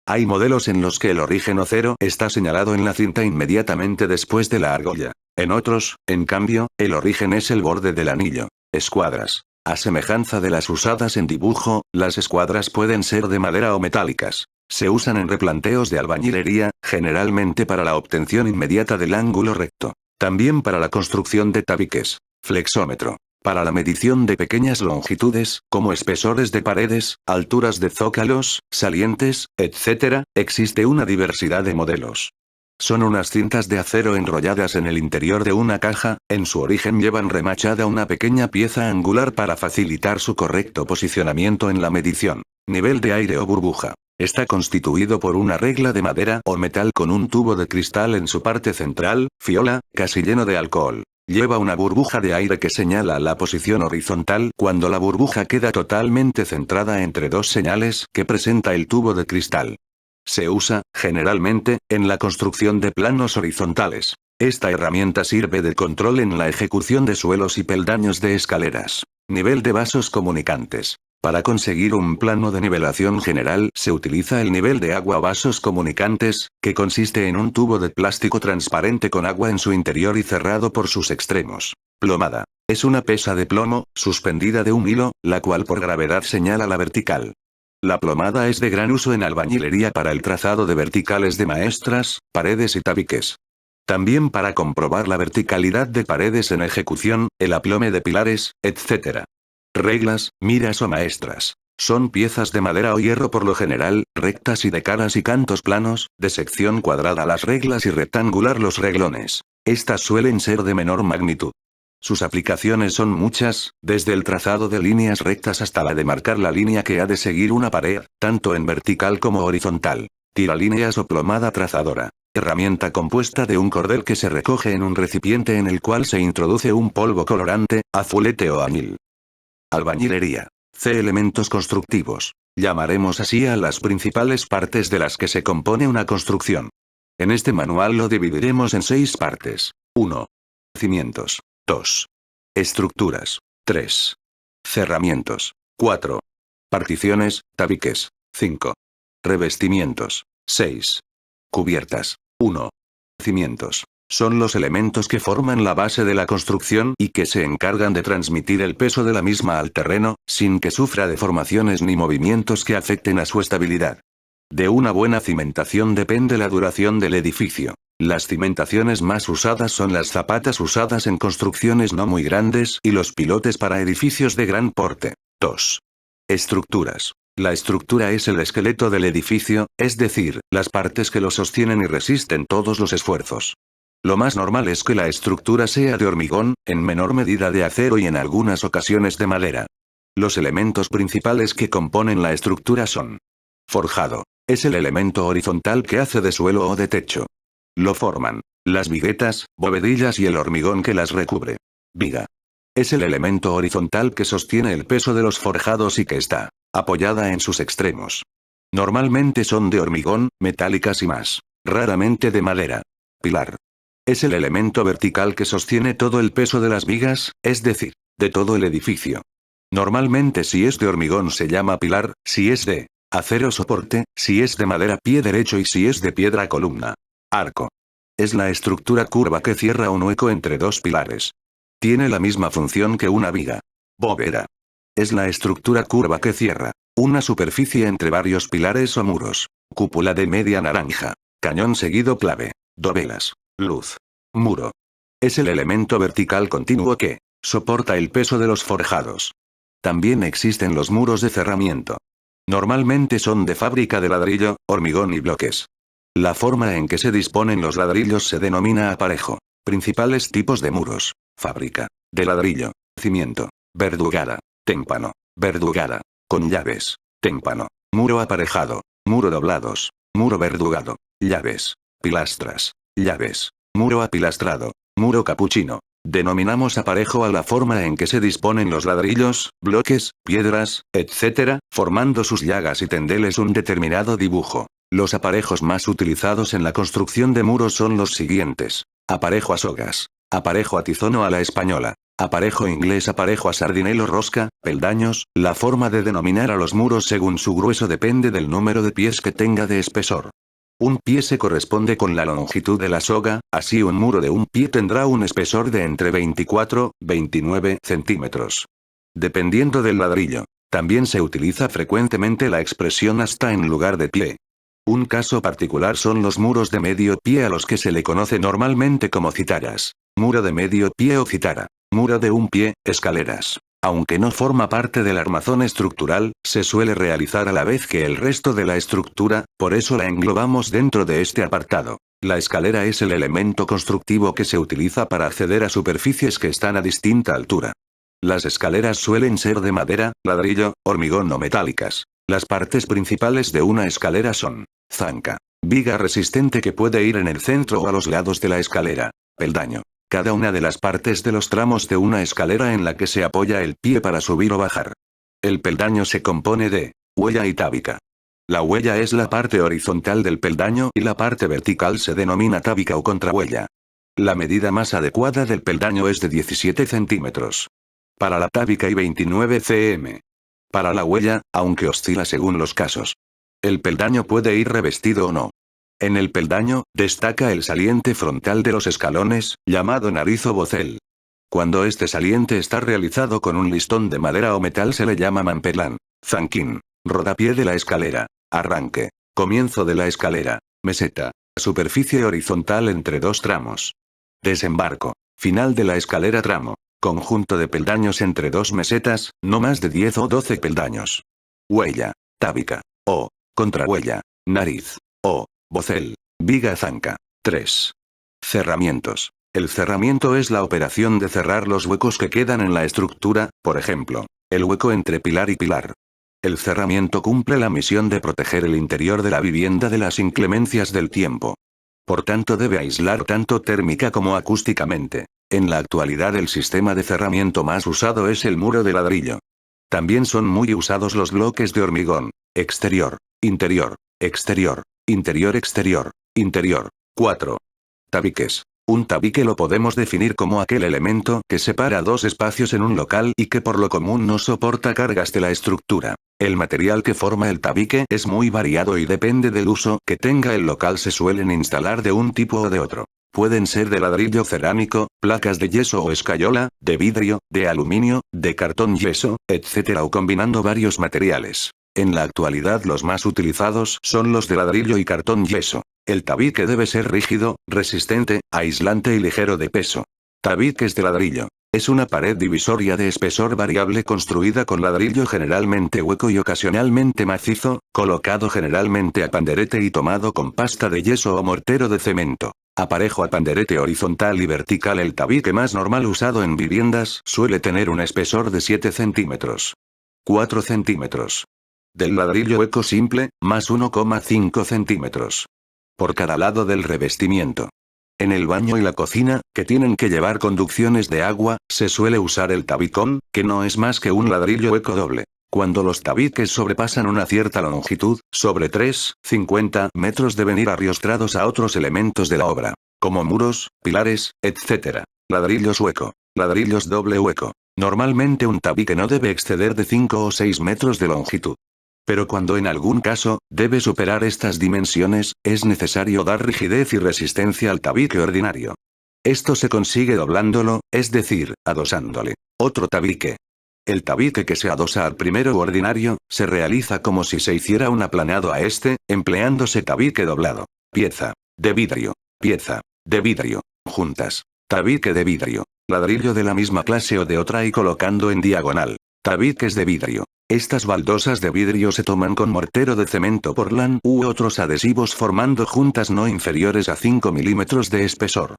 Hay modelos en los que el origen o cero está señalado en la cinta inmediatamente después de la argolla. En otros, en cambio, el origen es el borde del anillo. Escuadras. A semejanza de las usadas en dibujo, las escuadras pueden ser de madera o metálicas. Se usan en replanteos de albañilería, generalmente para la obtención inmediata del ángulo recto. También para la construcción de tabiques. Flexómetro. Para la medición de pequeñas longitudes, como espesores de paredes, alturas de zócalos, salientes, etc., existe una diversidad de modelos. Son unas cintas de acero enrolladas en el interior de una caja, en su origen llevan remachada una pequeña pieza angular para facilitar su correcto posicionamiento en la medición. Nivel de aire o burbuja. Está constituido por una regla de madera o metal con un tubo de cristal en su parte central, fiola, casi lleno de alcohol. Lleva una burbuja de aire que señala la posición horizontal cuando la burbuja queda totalmente centrada entre dos señales que presenta el tubo de cristal. Se usa, generalmente, en la construcción de planos horizontales. Esta herramienta sirve de control en la ejecución de suelos y peldaños de escaleras. Nivel de vasos comunicantes. Para conseguir un plano de nivelación general se utiliza el nivel de agua vasos comunicantes, que consiste en un tubo de plástico transparente con agua en su interior y cerrado por sus extremos. Plomada. Es una pesa de plomo, suspendida de un hilo, la cual por gravedad señala la vertical. La plomada es de gran uso en albañilería para el trazado de verticales de maestras, paredes y tabiques. También para comprobar la verticalidad de paredes en ejecución, el aplome de pilares, etc. Reglas, miras o maestras. Son piezas de madera o hierro por lo general, rectas y de caras y cantos planos, de sección cuadrada las reglas y rectangular los reglones. Estas suelen ser de menor magnitud. Sus aplicaciones son muchas, desde el trazado de líneas rectas hasta la de marcar la línea que ha de seguir una pared, tanto en vertical como horizontal. Tiralíneas o plomada trazadora. Herramienta compuesta de un cordel que se recoge en un recipiente en el cual se introduce un polvo colorante, azulete o añil. Albañilería. C. Elementos constructivos. Llamaremos así a las principales partes de las que se compone una construcción. En este manual lo dividiremos en 6 partes. 1. Cimientos. 2. Estructuras. 3. Cerramientos. 4. Particiones, tabiques. 5. Revestimientos. 6. Cubiertas. 1. Cimientos. Son los elementos que forman la base de la construcción y que se encargan de transmitir el peso de la misma al terreno, sin que sufra deformaciones ni movimientos que afecten a su estabilidad. De una buena cimentación depende la duración del edificio. Las cimentaciones más usadas son las zapatas usadas en construcciones no muy grandes y los pilotes para edificios de gran porte. 2. Estructuras. La estructura es el esqueleto del edificio, es decir, las partes que lo sostienen y resisten todos los esfuerzos. Lo más normal es que la estructura sea de hormigón, en menor medida de acero y en algunas ocasiones de madera. Los elementos principales que componen la estructura son: forjado. Es el elemento horizontal que hace de suelo o de techo. Lo forman las viguetas, bovedillas y el hormigón que las recubre. Viga. Es el elemento horizontal que sostiene el peso de los forjados y que está apoyada en sus extremos. Normalmente son de hormigón, metálicas y más raramente de madera. Pilar. Es el elemento vertical que sostiene todo el peso de las vigas, es decir, de todo el edificio. Normalmente si es de hormigón se llama pilar, si es de acero soporte, si es de madera pie derecho y si es de piedra columna. Arco. Es la estructura curva que cierra un hueco entre dos pilares. Tiene la misma función que una viga. Bóveda. Es la estructura curva que cierra una superficie entre varios pilares o muros. Cúpula de media naranja. Cañón seguido clave. Dovelas. Luz. Muro. Es el elemento vertical continuo que soporta el peso de los forjados. También existen los muros de cerramiento. Normalmente son de fábrica de ladrillo, hormigón y bloques. La forma en que se disponen los ladrillos se denomina aparejo. Principales tipos de muros: fábrica, de ladrillo, cimiento, verdugada, témpano, verdugada, con llaves, témpano, muro aparejado, muro doblados, muro verdugado, llaves, pilastras, llaves, muro apilastrado, muro capuchino. Denominamos aparejo a la forma en que se disponen los ladrillos, bloques, piedras, etc., formando sus llagas y tendeles un determinado dibujo. Los aparejos más utilizados en la construcción de muros son los siguientes: aparejo a sogas, aparejo a tizono a la española, aparejo inglés, aparejo a sardinelo rosca, peldaños. La forma de denominar a los muros según su grueso depende del número de pies que tenga de espesor. Un pie se corresponde con la longitud de la soga, así un muro de un pie tendrá un espesor de entre 24, 29 centímetros. Dependiendo del ladrillo. También se utiliza frecuentemente la expresión hasta en lugar de pie. Un caso particular son los muros de medio pie a los que se le conoce normalmente como citaras. Muro de medio pie o citara. Muro de un pie, escaleras. Aunque no forma parte del armazón estructural, se suele realizar a la vez que el resto de la estructura, por eso la englobamos dentro de este apartado. La escalera es el elemento constructivo que se utiliza para acceder a superficies que están a distinta altura. Las escaleras suelen ser de madera, ladrillo, hormigón o metálicas. Las partes principales de una escalera son: zanca, viga resistente que puede ir en el centro o a los lados de la escalera. Peldaño. Cada una de las partes de los tramos de una escalera en la que se apoya el pie para subir o bajar. El peldaño se compone de huella y tábica. La huella es la parte horizontal del peldaño y la parte vertical se denomina tábica o contrahuella. La medida más adecuada del peldaño es de 17 centímetros. Para la tábica y 29 cm. Para la huella, aunque oscila según los casos. El peldaño puede ir revestido o no. En el peldaño, destaca el saliente frontal de los escalones, llamado nariz o bocel. Cuando este saliente está realizado con un listón de madera o metal se le llama mamperlán, zanquín, rodapié de la escalera, arranque, comienzo de la escalera, meseta, superficie horizontal entre dos tramos. Desembarco, final de la escalera tramo, conjunto de peldaños entre dos mesetas, no más de 10 o 12 peldaños. Huella, tábica, o contrahuella, nariz, o bocel, viga zanca. 3. Cerramientos. El cerramiento es la operación de cerrar los huecos que quedan en la estructura, por ejemplo, el hueco entre pilar y pilar. El cerramiento cumple la misión de proteger el interior de la vivienda de las inclemencias del tiempo. Por tanto debe aislar tanto térmica como acústicamente. En la actualidad el sistema de cerramiento más usado es el muro de ladrillo. También son muy usados los bloques de hormigón. Exterior, interior, exterior, interior, exterior, interior. 4. Tabiques. Un tabique lo podemos definir como aquel elemento que separa dos espacios en un local y que por lo común no soporta cargas de la estructura. El material que forma el tabique es muy variado y depende del uso que tenga el local. Se suelen instalar de un tipo o de otro. Pueden ser de ladrillo cerámico, placas de yeso o escayola, de vidrio, de aluminio, de cartón yeso, etc. o combinando varios materiales. En la actualidad los más utilizados son los de ladrillo y cartón yeso. El tabique debe ser rígido, resistente, aislante y ligero de peso. Tabiques de ladrillo. Es una pared divisoria de espesor variable construida con ladrillo generalmente hueco y ocasionalmente macizo, colocado generalmente a panderete y tomado con pasta de yeso o mortero de cemento. Aparejo a panderete horizontal y vertical. El tabique más normal usado en viviendas suele tener un espesor de 7 centímetros. 4 centímetros. Del ladrillo hueco simple, más 1,5 centímetros. Por cada lado del revestimiento. En el baño y la cocina, que tienen que llevar conducciones de agua, se suele usar el tabicón, que no es más que un ladrillo hueco doble. Cuando los tabiques sobrepasan una cierta longitud, sobre 3,50 metros, deben ir arrastrados a otros elementos de la obra, como muros, pilares, etc. Ladrillos hueco. Ladrillos doble hueco. Normalmente un tabique no debe exceder de 5 o 6 metros de longitud. Pero cuando en algún caso, debe superar estas dimensiones, es necesario dar rigidez y resistencia al tabique ordinario. Esto se consigue doblándolo, es decir, adosándole otro tabique. El tabique que se adosa al primero u ordinario, se realiza como si se hiciera un aplanado a este, empleándose tabique doblado. Pieza de vidrio. Pieza de vidrio. Juntas. Tabique de vidrio. Ladrillo de la misma clase o de otra y colocando en diagonal. Tabiques de vidrio. Estas baldosas de vidrio se toman con mortero de cemento Portland u otros adhesivos formando juntas no inferiores a 5 milímetros de espesor.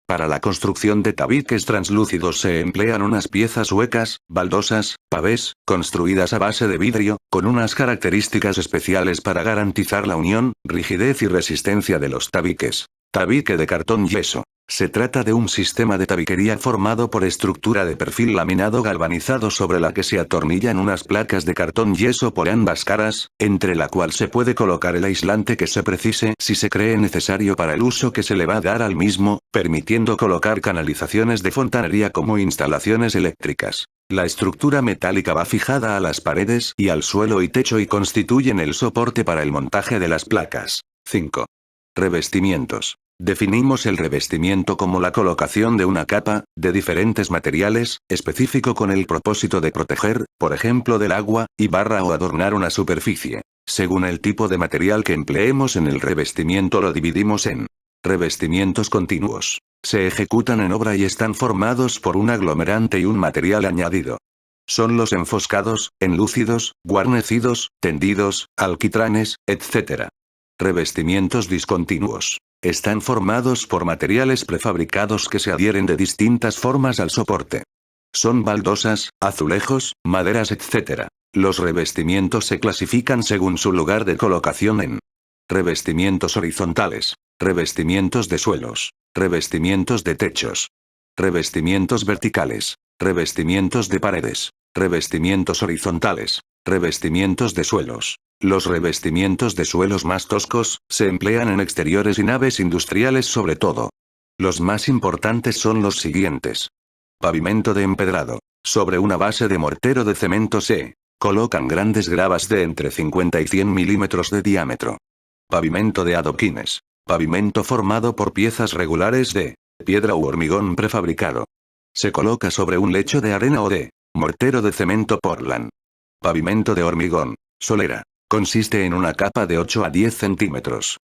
Para la construcción de tabiques translúcidos se emplean unas piezas huecas, baldosas, pavés, construidas a base de vidrio, con unas características especiales para garantizar la unión, rigidez y resistencia de los tabiques. Tabique de cartón yeso. Se trata de un sistema de tabiquería formado por estructura de perfil laminado galvanizado sobre la que se atornillan unas placas de cartón yeso por ambas caras, entre la cual se puede colocar el aislante que se precise si se cree necesario para el uso que se le va a dar al mismo, permitiendo colocar canalizaciones de fontanería como instalaciones eléctricas. La estructura metálica va fijada a las paredes y al suelo y techo y constituyen el soporte para el montaje de las placas. 5. Revestimientos. Definimos el revestimiento como la colocación de una capa, de diferentes materiales, específico con el propósito de proteger, por ejemplo del agua, y barra o adornar una superficie. Según el tipo de material que empleemos en el revestimiento lo dividimos en revestimientos continuos. Se ejecutan en obra y están formados por un aglomerante y un material añadido. Son los enfoscados, enlúcidos, guarnecidos, tendidos, alquitranes, etc. Revestimientos discontinuos. Están formados por materiales prefabricados que se adhieren de distintas formas al soporte. Son baldosas, azulejos, maderas, etc. Los revestimientos se clasifican según su lugar de colocación en revestimientos horizontales, revestimientos de suelos, revestimientos de techos, revestimientos verticales, revestimientos de paredes, revestimientos horizontales, revestimientos de suelos. Los revestimientos de suelos más toscos, se emplean en exteriores y naves industriales sobre todo. Los más importantes son los siguientes. Pavimento de empedrado. Sobre una base de mortero de cemento se colocan grandes gravas de entre 50 y 100 milímetros de diámetro. Pavimento de adoquines. Pavimento formado por piezas regulares de piedra u hormigón prefabricado. Se coloca sobre un lecho de arena o de mortero de cemento Portland. Pavimento de hormigón. Solera. Consiste en una capa de 8 a 10 centímetros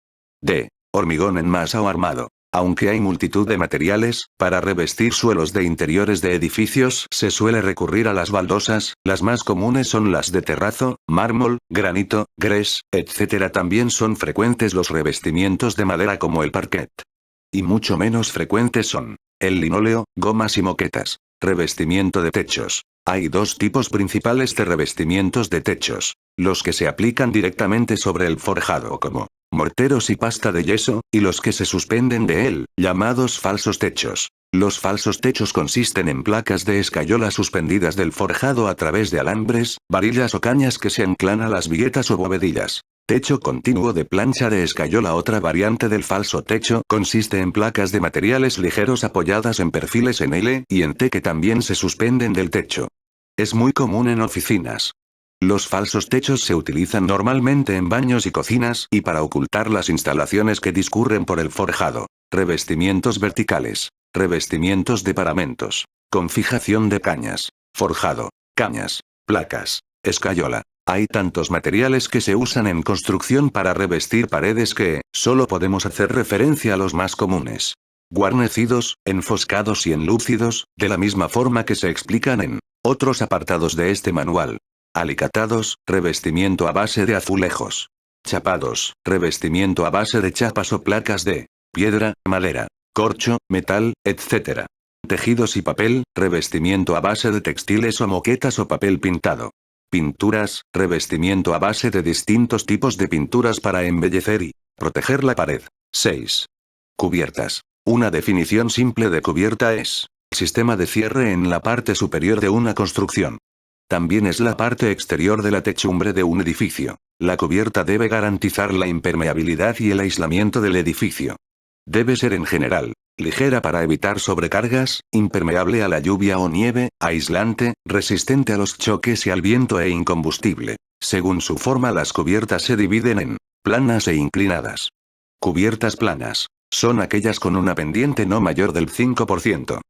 de hormigón en masa o armado. Aunque hay multitud de materiales, para revestir suelos de interiores de edificios se suele recurrir a las baldosas, las más comunes son las de terrazo, mármol, granito, grés, etc. También son frecuentes los revestimientos de madera como el parquet. Y mucho menos frecuentes son el linóleo, gomas y moquetas. Revestimiento de techos. Hay dos tipos principales de revestimientos de techos. Los que se aplican directamente sobre el forjado como morteros y pasta de yeso, y los que se suspenden de él, llamados falsos techos. Los falsos techos consisten en placas de escayola suspendidas del forjado a través de alambres, varillas o cañas que se anclan a las viguetas o bovedillas. Techo continuo de plancha de escayola. Otra variante del falso techo consiste en placas de materiales ligeros apoyadas en perfiles en L y en T que también se suspenden del techo. Es muy común en oficinas. Los falsos techos se utilizan normalmente en baños y cocinas y para ocultar las instalaciones que discurren por el forjado. Revestimientos verticales. Revestimientos de paramentos. Con fijación de cañas. Forjado. Cañas. Placas. Escayola. Hay tantos materiales que se usan en construcción para revestir paredes que solo podemos hacer referencia a los más comunes. Guarnecidos, enfoscados y enlúcidos, de la misma forma que se explican en otros apartados de este manual. Alicatados, revestimiento a base de azulejos. Chapados, revestimiento a base de chapas o placas de piedra, madera, corcho, metal, etc. Tejidos y papel, revestimiento a base de textiles o moquetas o papel pintado. Pinturas, revestimiento a base de distintos tipos de pinturas para embellecer y proteger la pared. 6. Cubiertas. Una definición simple de cubierta es sistema de cierre en la parte superior de una construcción. También es la parte exterior de la techumbre de un edificio. La cubierta debe garantizar la impermeabilidad y el aislamiento del edificio. Debe ser en general ligera para evitar sobrecargas, impermeable a la lluvia o nieve, aislante, resistente a los choques y al viento e incombustible. Según su forma, las cubiertas se dividen en planas e inclinadas. Cubiertas planas son aquellas con una pendiente no mayor del 5%.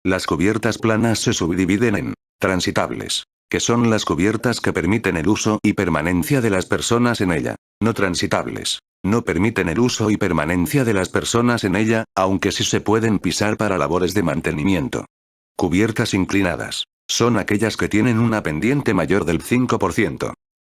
Las cubiertas planas se subdividen en transitables, que son las cubiertas que permiten el uso y permanencia de las personas en ella. No transitables. No permiten el uso y permanencia de las personas en ella, aunque sí se pueden pisar para labores de mantenimiento. Cubiertas inclinadas. Son aquellas que tienen una pendiente mayor del 5%.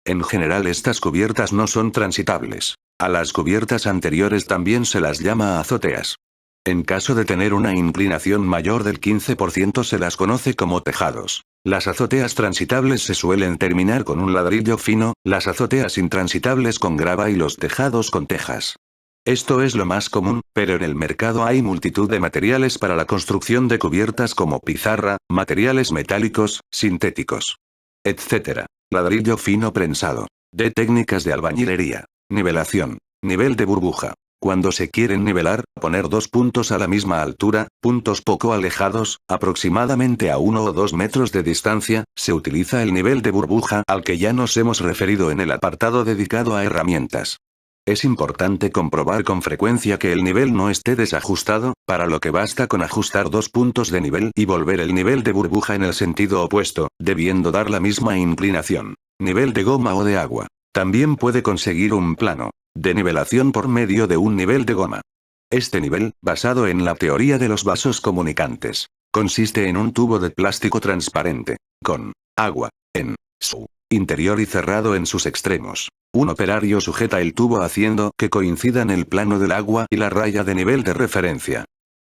En general estas cubiertas no son transitables. A las cubiertas anteriores también se las llama azoteas. En caso de tener una inclinación mayor del 15% se las conoce como tejados. Las azoteas transitables se suelen terminar con un ladrillo fino, las azoteas intransitables con grava y los tejados con tejas. Esto es lo más común, pero en el mercado hay multitud de materiales para la construcción de cubiertas como pizarra, materiales metálicos, sintéticos, etc. Ladrillo fino prensado. De técnicas de albañilería. Nivelación. Nivel de burbuja. Cuando se quieren nivelar, poner dos puntos a la misma altura, puntos poco alejados, aproximadamente a 1 o 2 metros de distancia, se utiliza el nivel de burbuja al que ya nos hemos referido en el apartado dedicado a herramientas. Es importante comprobar con frecuencia que el nivel no esté desajustado, para lo que basta con ajustar 2 puntos de nivel y volver el nivel de burbuja en el sentido opuesto, debiendo dar la misma inclinación. Nivel de goma o de agua. También puede conseguir un plano de nivelación por medio de un nivel de goma. Este nivel, basado en la teoría de los vasos comunicantes, consiste en un tubo de plástico transparente, con agua en su interior y cerrado en sus extremos. Un operario sujeta el tubo haciendo que coincidan el plano del agua y la raya de nivel de referencia.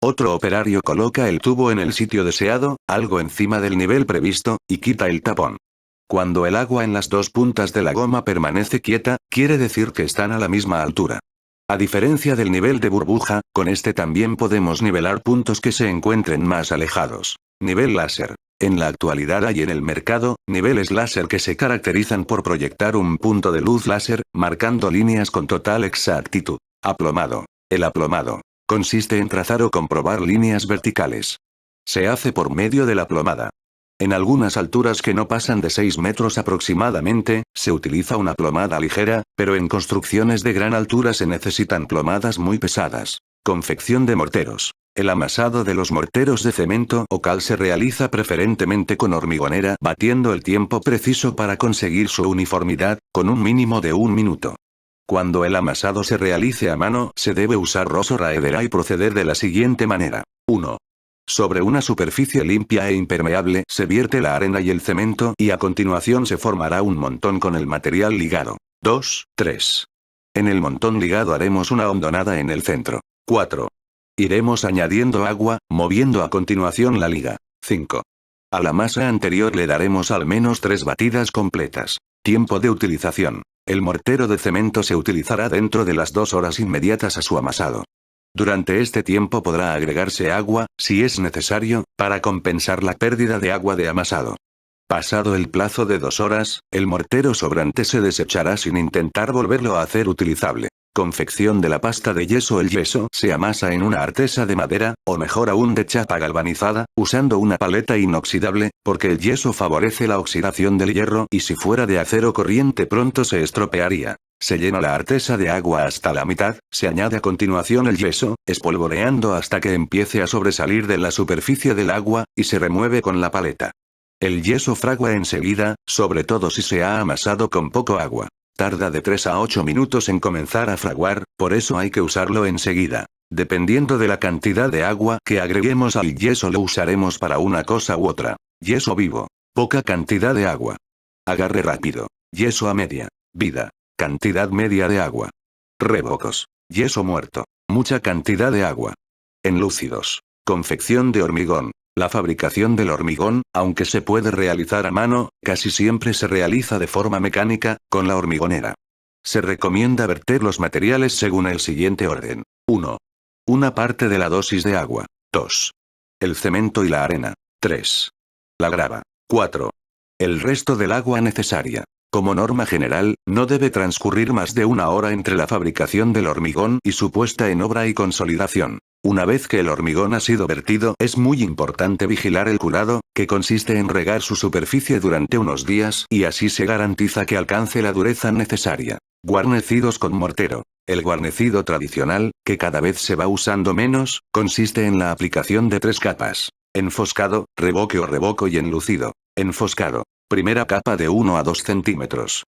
Otro operario coloca el tubo en el sitio deseado, algo encima del nivel previsto, y quita el tapón. Cuando el agua en las dos puntas de la goma permanece quieta, quiere decir que están a la misma altura. A diferencia del nivel de burbuja, con este también podemos nivelar puntos que se encuentren más alejados. Nivel láser. En la actualidad hay en el mercado, niveles láser que se caracterizan por proyectar un punto de luz láser, marcando líneas con total exactitud. Aplomado. El aplomado consiste en trazar o comprobar líneas verticales. Se hace por medio de la plomada. En algunas alturas que no pasan de 6 metros aproximadamente, se utiliza una plomada ligera, pero en construcciones de gran altura se necesitan plomadas muy pesadas. Confección de morteros. El amasado de los morteros de cemento o cal se realiza preferentemente con hormigonera, batiendo el tiempo preciso para conseguir su uniformidad, con un mínimo de 1 minuto. Cuando el amasado se realice a mano, se debe usar roso raedera y proceder de la siguiente manera. 1. Sobre una superficie limpia e impermeable se vierte la arena y el cemento y a continuación se formará un montón con el material ligado. 2, 3. En el montón ligado haremos una hondonada en el centro. 4. Iremos añadiendo agua, moviendo a continuación la liga. 5. A la masa anterior le daremos al menos 3 batidas completas. Tiempo de utilización. El mortero de cemento se utilizará dentro de las 2 horas inmediatas a su amasado. Durante este tiempo podrá agregarse agua, si es necesario, para compensar la pérdida de agua de amasado. Pasado el plazo de 2 horas, el mortero sobrante se desechará sin intentar volverlo a hacer utilizable. Confección de la pasta de yeso. El yeso se amasa en una artesa de madera, o mejor aún de chapa galvanizada, usando una paleta inoxidable, porque el yeso favorece la oxidación del hierro y si fuera de acero corriente pronto se estropearía. Se llena la artesa de agua hasta la mitad, se añade a continuación el yeso, espolvoreando hasta que empiece a sobresalir de la superficie del agua, y se remueve con la paleta. El yeso fragua enseguida, sobre todo si se ha amasado con poco agua. Tarda de 3 a 8 minutos en comenzar a fraguar, por eso hay que usarlo enseguida. Dependiendo de la cantidad de agua que agreguemos al yeso lo usaremos para una cosa u otra. Yeso vivo. Poca cantidad de agua. Agarre rápido. Yeso a media vida. Cantidad media de agua. Revocos. Yeso muerto. Mucha cantidad de agua. Enlúcidos. Confección de hormigón. La fabricación del hormigón, aunque se puede realizar a mano, casi siempre se realiza de forma mecánica, con la hormigonera. Se recomienda verter los materiales según el siguiente orden. 1. Una parte de la dosis de agua. 2. El cemento y la arena. 3. La grava. 4. El resto del agua necesaria. Como norma general, no debe transcurrir más de 1 hora entre la fabricación del hormigón y su puesta en obra y consolidación. Una vez que el hormigón ha sido vertido, es muy importante vigilar el curado, que consiste en regar su superficie durante unos días y así se garantiza que alcance la dureza necesaria. Guarnecidos con mortero. El guarnecido tradicional, que cada vez se va usando menos, consiste en la aplicación de 3 capas. Enfoscado, revoque o revoco y enlucido. Enfoscado. Primera capa de 1 a 2 centímetros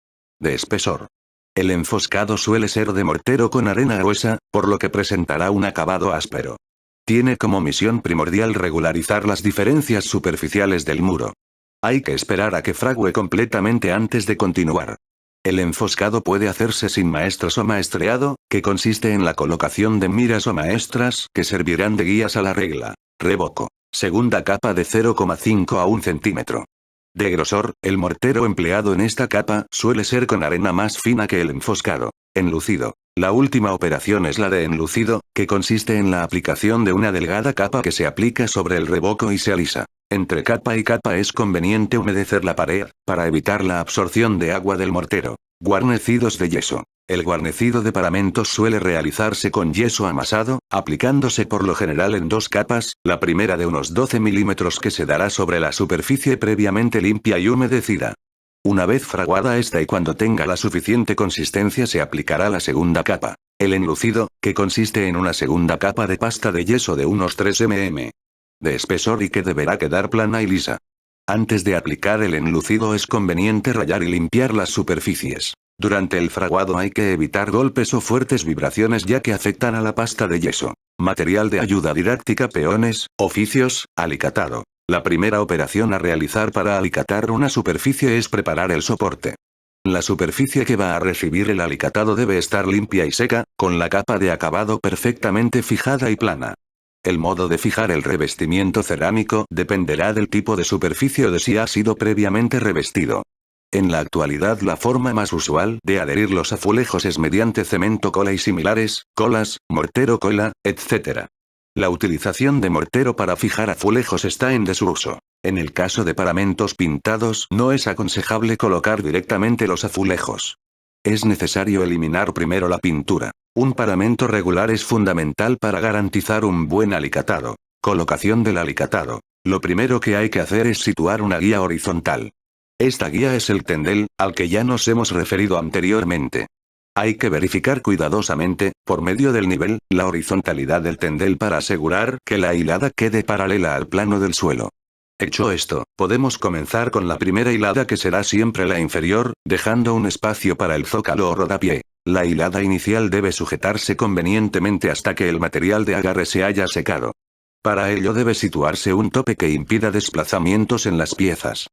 de espesor. El enfoscado suele ser de mortero con arena gruesa, por lo que presentará un acabado áspero. Tiene como misión primordial regularizar las diferencias superficiales del muro. Hay que esperar a que frague completamente antes de continuar. El enfoscado puede hacerse sin maestras o maestreado, que consiste en la colocación de miras o maestras que servirán de guías a la regla. Revoco. Segunda capa de 0,5 a 1 centímetro de grosor. El mortero empleado en esta capa suele ser con arena más fina que el enfoscado. Enlucido. La última operación es la de enlucido, que consiste en la aplicación de una delgada capa que se aplica sobre el revoco y se alisa. Entre capa y capa es conveniente humedecer la pared, para evitar la absorción de agua del mortero. Guarnecidos de yeso. El guarnecido de paramentos suele realizarse con yeso amasado, aplicándose por lo general en 2 capas, la primera de unos 12 milímetros que se dará sobre la superficie previamente limpia y humedecida. Una vez fraguada esta y cuando tenga la suficiente consistencia se aplicará la segunda capa. El enlucido, que consiste en una segunda capa de pasta de yeso de unos 3 mm de espesor y que deberá quedar plana y lisa. Antes de aplicar el enlucido es conveniente rayar y limpiar las superficies. Durante el fraguado hay que evitar golpes o fuertes vibraciones ya que afectan a la pasta de yeso. Material de ayuda didáctica: peones, oficios, alicatado. La primera operación a realizar para alicatar una superficie es preparar el soporte. La superficie que va a recibir el alicatado debe estar limpia y seca, con la capa de acabado perfectamente fijada y plana. El modo de fijar el revestimiento cerámico dependerá del tipo de superficie o de si ha sido previamente revestido. En la actualidad la forma más usual de adherir los azulejos es mediante cemento cola y similares, colas, mortero cola, etc. La utilización de mortero para fijar azulejos está en desuso. En el caso de paramentos pintados no es aconsejable colocar directamente los azulejos. Es necesario eliminar primero la pintura. Un paramento regular es fundamental para garantizar un buen alicatado. Colocación del alicatado. Lo primero que hay que hacer es situar una guía horizontal. Esta guía es el tendel, al que ya nos hemos referido anteriormente. Hay que verificar cuidadosamente, por medio del nivel, la horizontalidad del tendel para asegurar que la hilada quede paralela al plano del suelo. Hecho esto, podemos comenzar con la primera hilada, que será siempre la inferior, dejando un espacio para el zócalo o rodapié. La hilada inicial debe sujetarse convenientemente hasta que el material de agarre se haya secado. Para ello debe situarse un tope que impida desplazamientos en las piezas.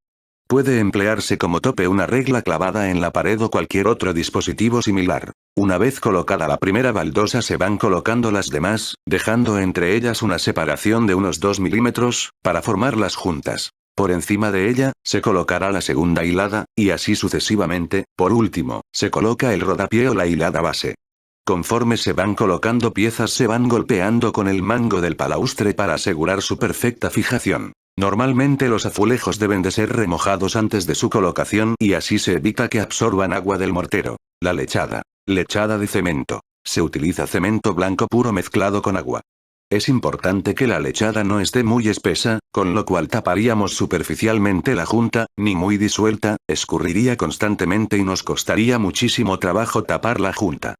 Puede emplearse como tope una regla clavada en la pared o cualquier otro dispositivo similar. Una vez colocada la primera baldosa se van colocando las demás, dejando entre ellas una separación de unos 2 milímetros, para formarlas juntas. Por encima de ella, se colocará la segunda hilada, y así sucesivamente. Por último, se coloca el rodapié o la hilada base. Conforme se van colocando piezas se van golpeando con el mango del balaustre para asegurar su perfecta fijación. Normalmente los azulejos deben de ser remojados antes de su colocación y así se evita que absorban agua del mortero. La lechada. Lechada de cemento. Se utiliza cemento blanco puro mezclado con agua. Es importante que la lechada no esté muy espesa, con lo cual taparíamos superficialmente la junta, ni muy disuelta, escurriría constantemente y nos costaría muchísimo trabajo tapar la junta.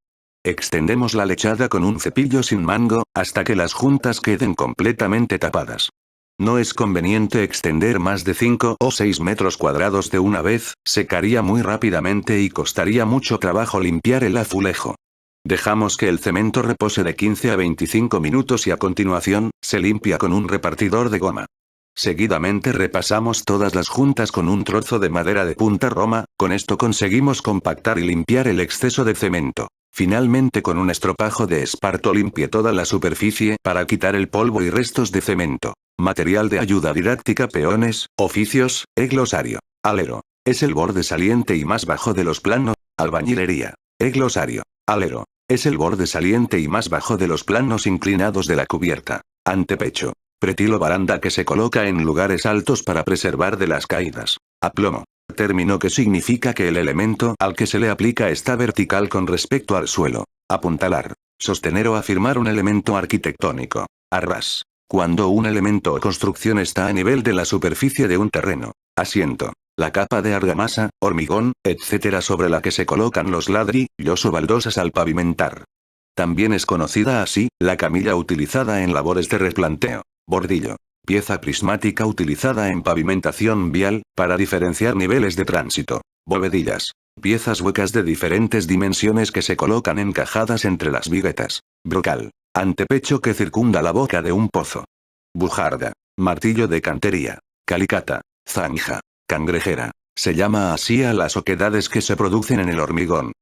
Extendemos la lechada con un cepillo sin mango, hasta que las juntas queden completamente tapadas. No es conveniente extender más de 5 o 6 metros cuadrados de una vez, secaría muy rápidamente y costaría mucho trabajo limpiar el azulejo. Dejamos que el cemento repose de 15 a 25 minutos y a continuación, se limpia con un repartidor de goma. Seguidamente repasamos todas las juntas con un trozo de madera de punta roma, con esto conseguimos compactar y limpiar el exceso de cemento. Finalmente con un estropajo de esparto limpie toda la superficie para quitar el polvo y restos de cemento. Material de ayuda didáctica: peones, oficios, glosario. Alero. Es el borde saliente y más bajo de los planos. Albañilería. Glosario. Alero. Es el borde saliente y más bajo de los planos inclinados de la cubierta. Antepecho. Pretil o baranda que se coloca en lugares altos para preservar de las caídas. Aplomo. Término que significa que el elemento al que se le aplica está vertical con respecto al suelo. Apuntalar. Sostener o afirmar un elemento arquitectónico. Arras. Cuando un elemento o construcción está a nivel de la superficie de un terreno. Asiento. La capa de argamasa, hormigón, etc. sobre la que se colocan los ladrillos o baldosas al pavimentar. También es conocida así, la camilla utilizada en labores de replanteo. Bordillo. Pieza prismática utilizada en pavimentación vial, para diferenciar niveles de tránsito. Bovedillas. Piezas huecas de diferentes dimensiones que se colocan encajadas entre las viguetas. Brocal. Antepecho que circunda la boca de un pozo. Bujarda. Martillo de cantería. Calicata. Zanja. Cangrejera. Se llama así a las oquedades que se producen en el hormigón.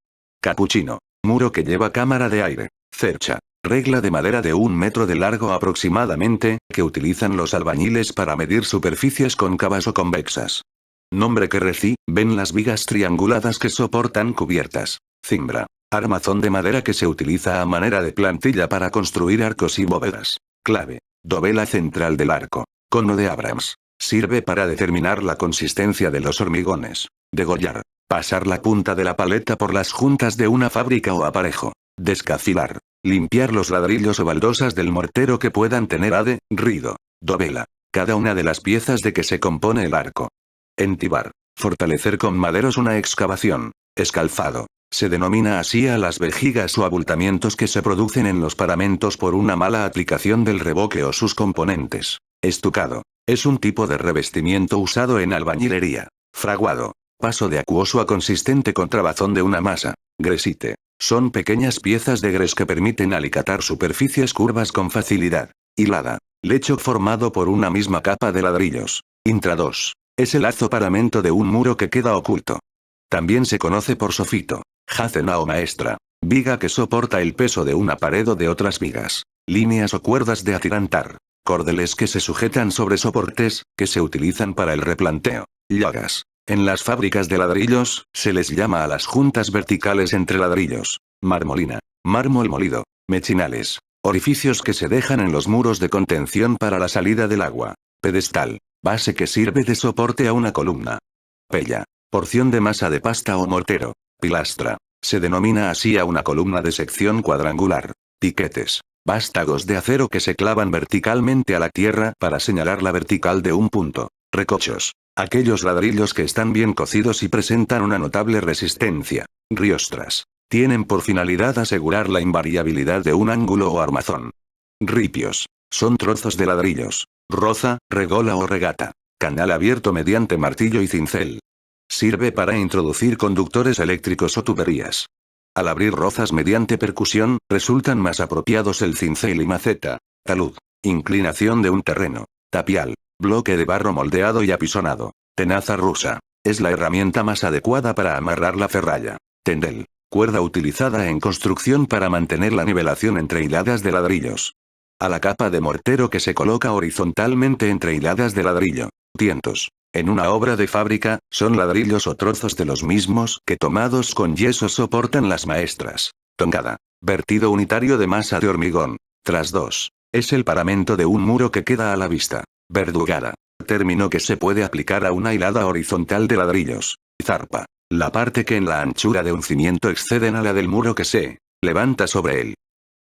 Capuchino. Muro que lleva cámara de aire. Cercha. Regla de madera de 1 metro de largo aproximadamente, que utilizan los albañiles para medir superficies cóncavas o convexas. Nombre que reciben las vigas trianguladas que soportan cubiertas. Cimbra. Armazón de madera que se utiliza a manera de plantilla para construir arcos y bóvedas. Clave. Dovela central del arco. Cono de Abrams. Sirve para determinar la consistencia de los hormigones. Degollar. Pasar la punta de la paleta por las juntas de una fábrica o aparejo. Descafilar. Limpiar los ladrillos o baldosas del mortero que puedan tener adherido. Dovela. Cada una de las piezas de que se compone el arco. Entibar. Fortalecer con maderos una excavación. Escalfado. Se denomina así a las vejigas o abultamientos que se producen en los paramentos por una mala aplicación del revoque o sus componentes. Estucado. Es un tipo de revestimiento usado en albañilería. Fraguado. Paso de acuoso a consistente con trabazón de una masa. Gresite. Son pequeñas piezas de gres que permiten alicatar superficies curvas con facilidad. Hilada. Lecho formado por una misma capa de ladrillos. Intrados. Es el lazo paramento de un muro que queda oculto. También se conoce por sofito. Jácena o maestra. Viga que soporta el peso de una pared o de otras vigas. Líneas o cuerdas de atirantar. Cordeles que se sujetan sobre soportes, que se utilizan para el replanteo. Llagas. En las fábricas de ladrillos, se les llama a las juntas verticales entre ladrillos. Marmolina. Mármol molido. Mechinales. Orificios que se dejan en los muros de contención para la salida del agua. Pedestal. Base que sirve de soporte a una columna. Pella. Porción de masa de pasta o mortero. Pilastra. Se denomina así a una columna de sección cuadrangular. Piquetes. Vástagos de acero que se clavan verticalmente a la tierra para señalar la vertical de un punto. Recochos. Aquellos ladrillos que están bien cocidos y presentan una notable resistencia. Riostras. Tienen por finalidad asegurar la invariabilidad de un ángulo o armazón. Ripios. Son trozos de ladrillos. Roza, regola o regata. Canal abierto mediante martillo y cincel. Sirve para introducir conductores eléctricos o tuberías. Al abrir rozas mediante percusión, resultan más apropiados el cincel y maceta. Talud. Inclinación de un terreno. Tapial. Bloque de barro moldeado y apisonado. Tenaza rusa. Es la herramienta más adecuada para amarrar la ferralla. Tendel. Cuerda utilizada en construcción para mantener la nivelación entre hiladas de ladrillos. A la capa de mortero que se coloca horizontalmente entre hiladas de ladrillo. Tientos. En una obra de fábrica, son ladrillos o trozos de los mismos que tomados con yeso soportan las maestras. Tongada. Vertido unitario de masa de hormigón. Tras 2. Es el paramento de un muro que queda a la vista. Verdugada. Término que se puede aplicar a una hilada horizontal de ladrillos. Zarpa. La parte que en la anchura de un cimiento exceden a la del muro que se levanta sobre él.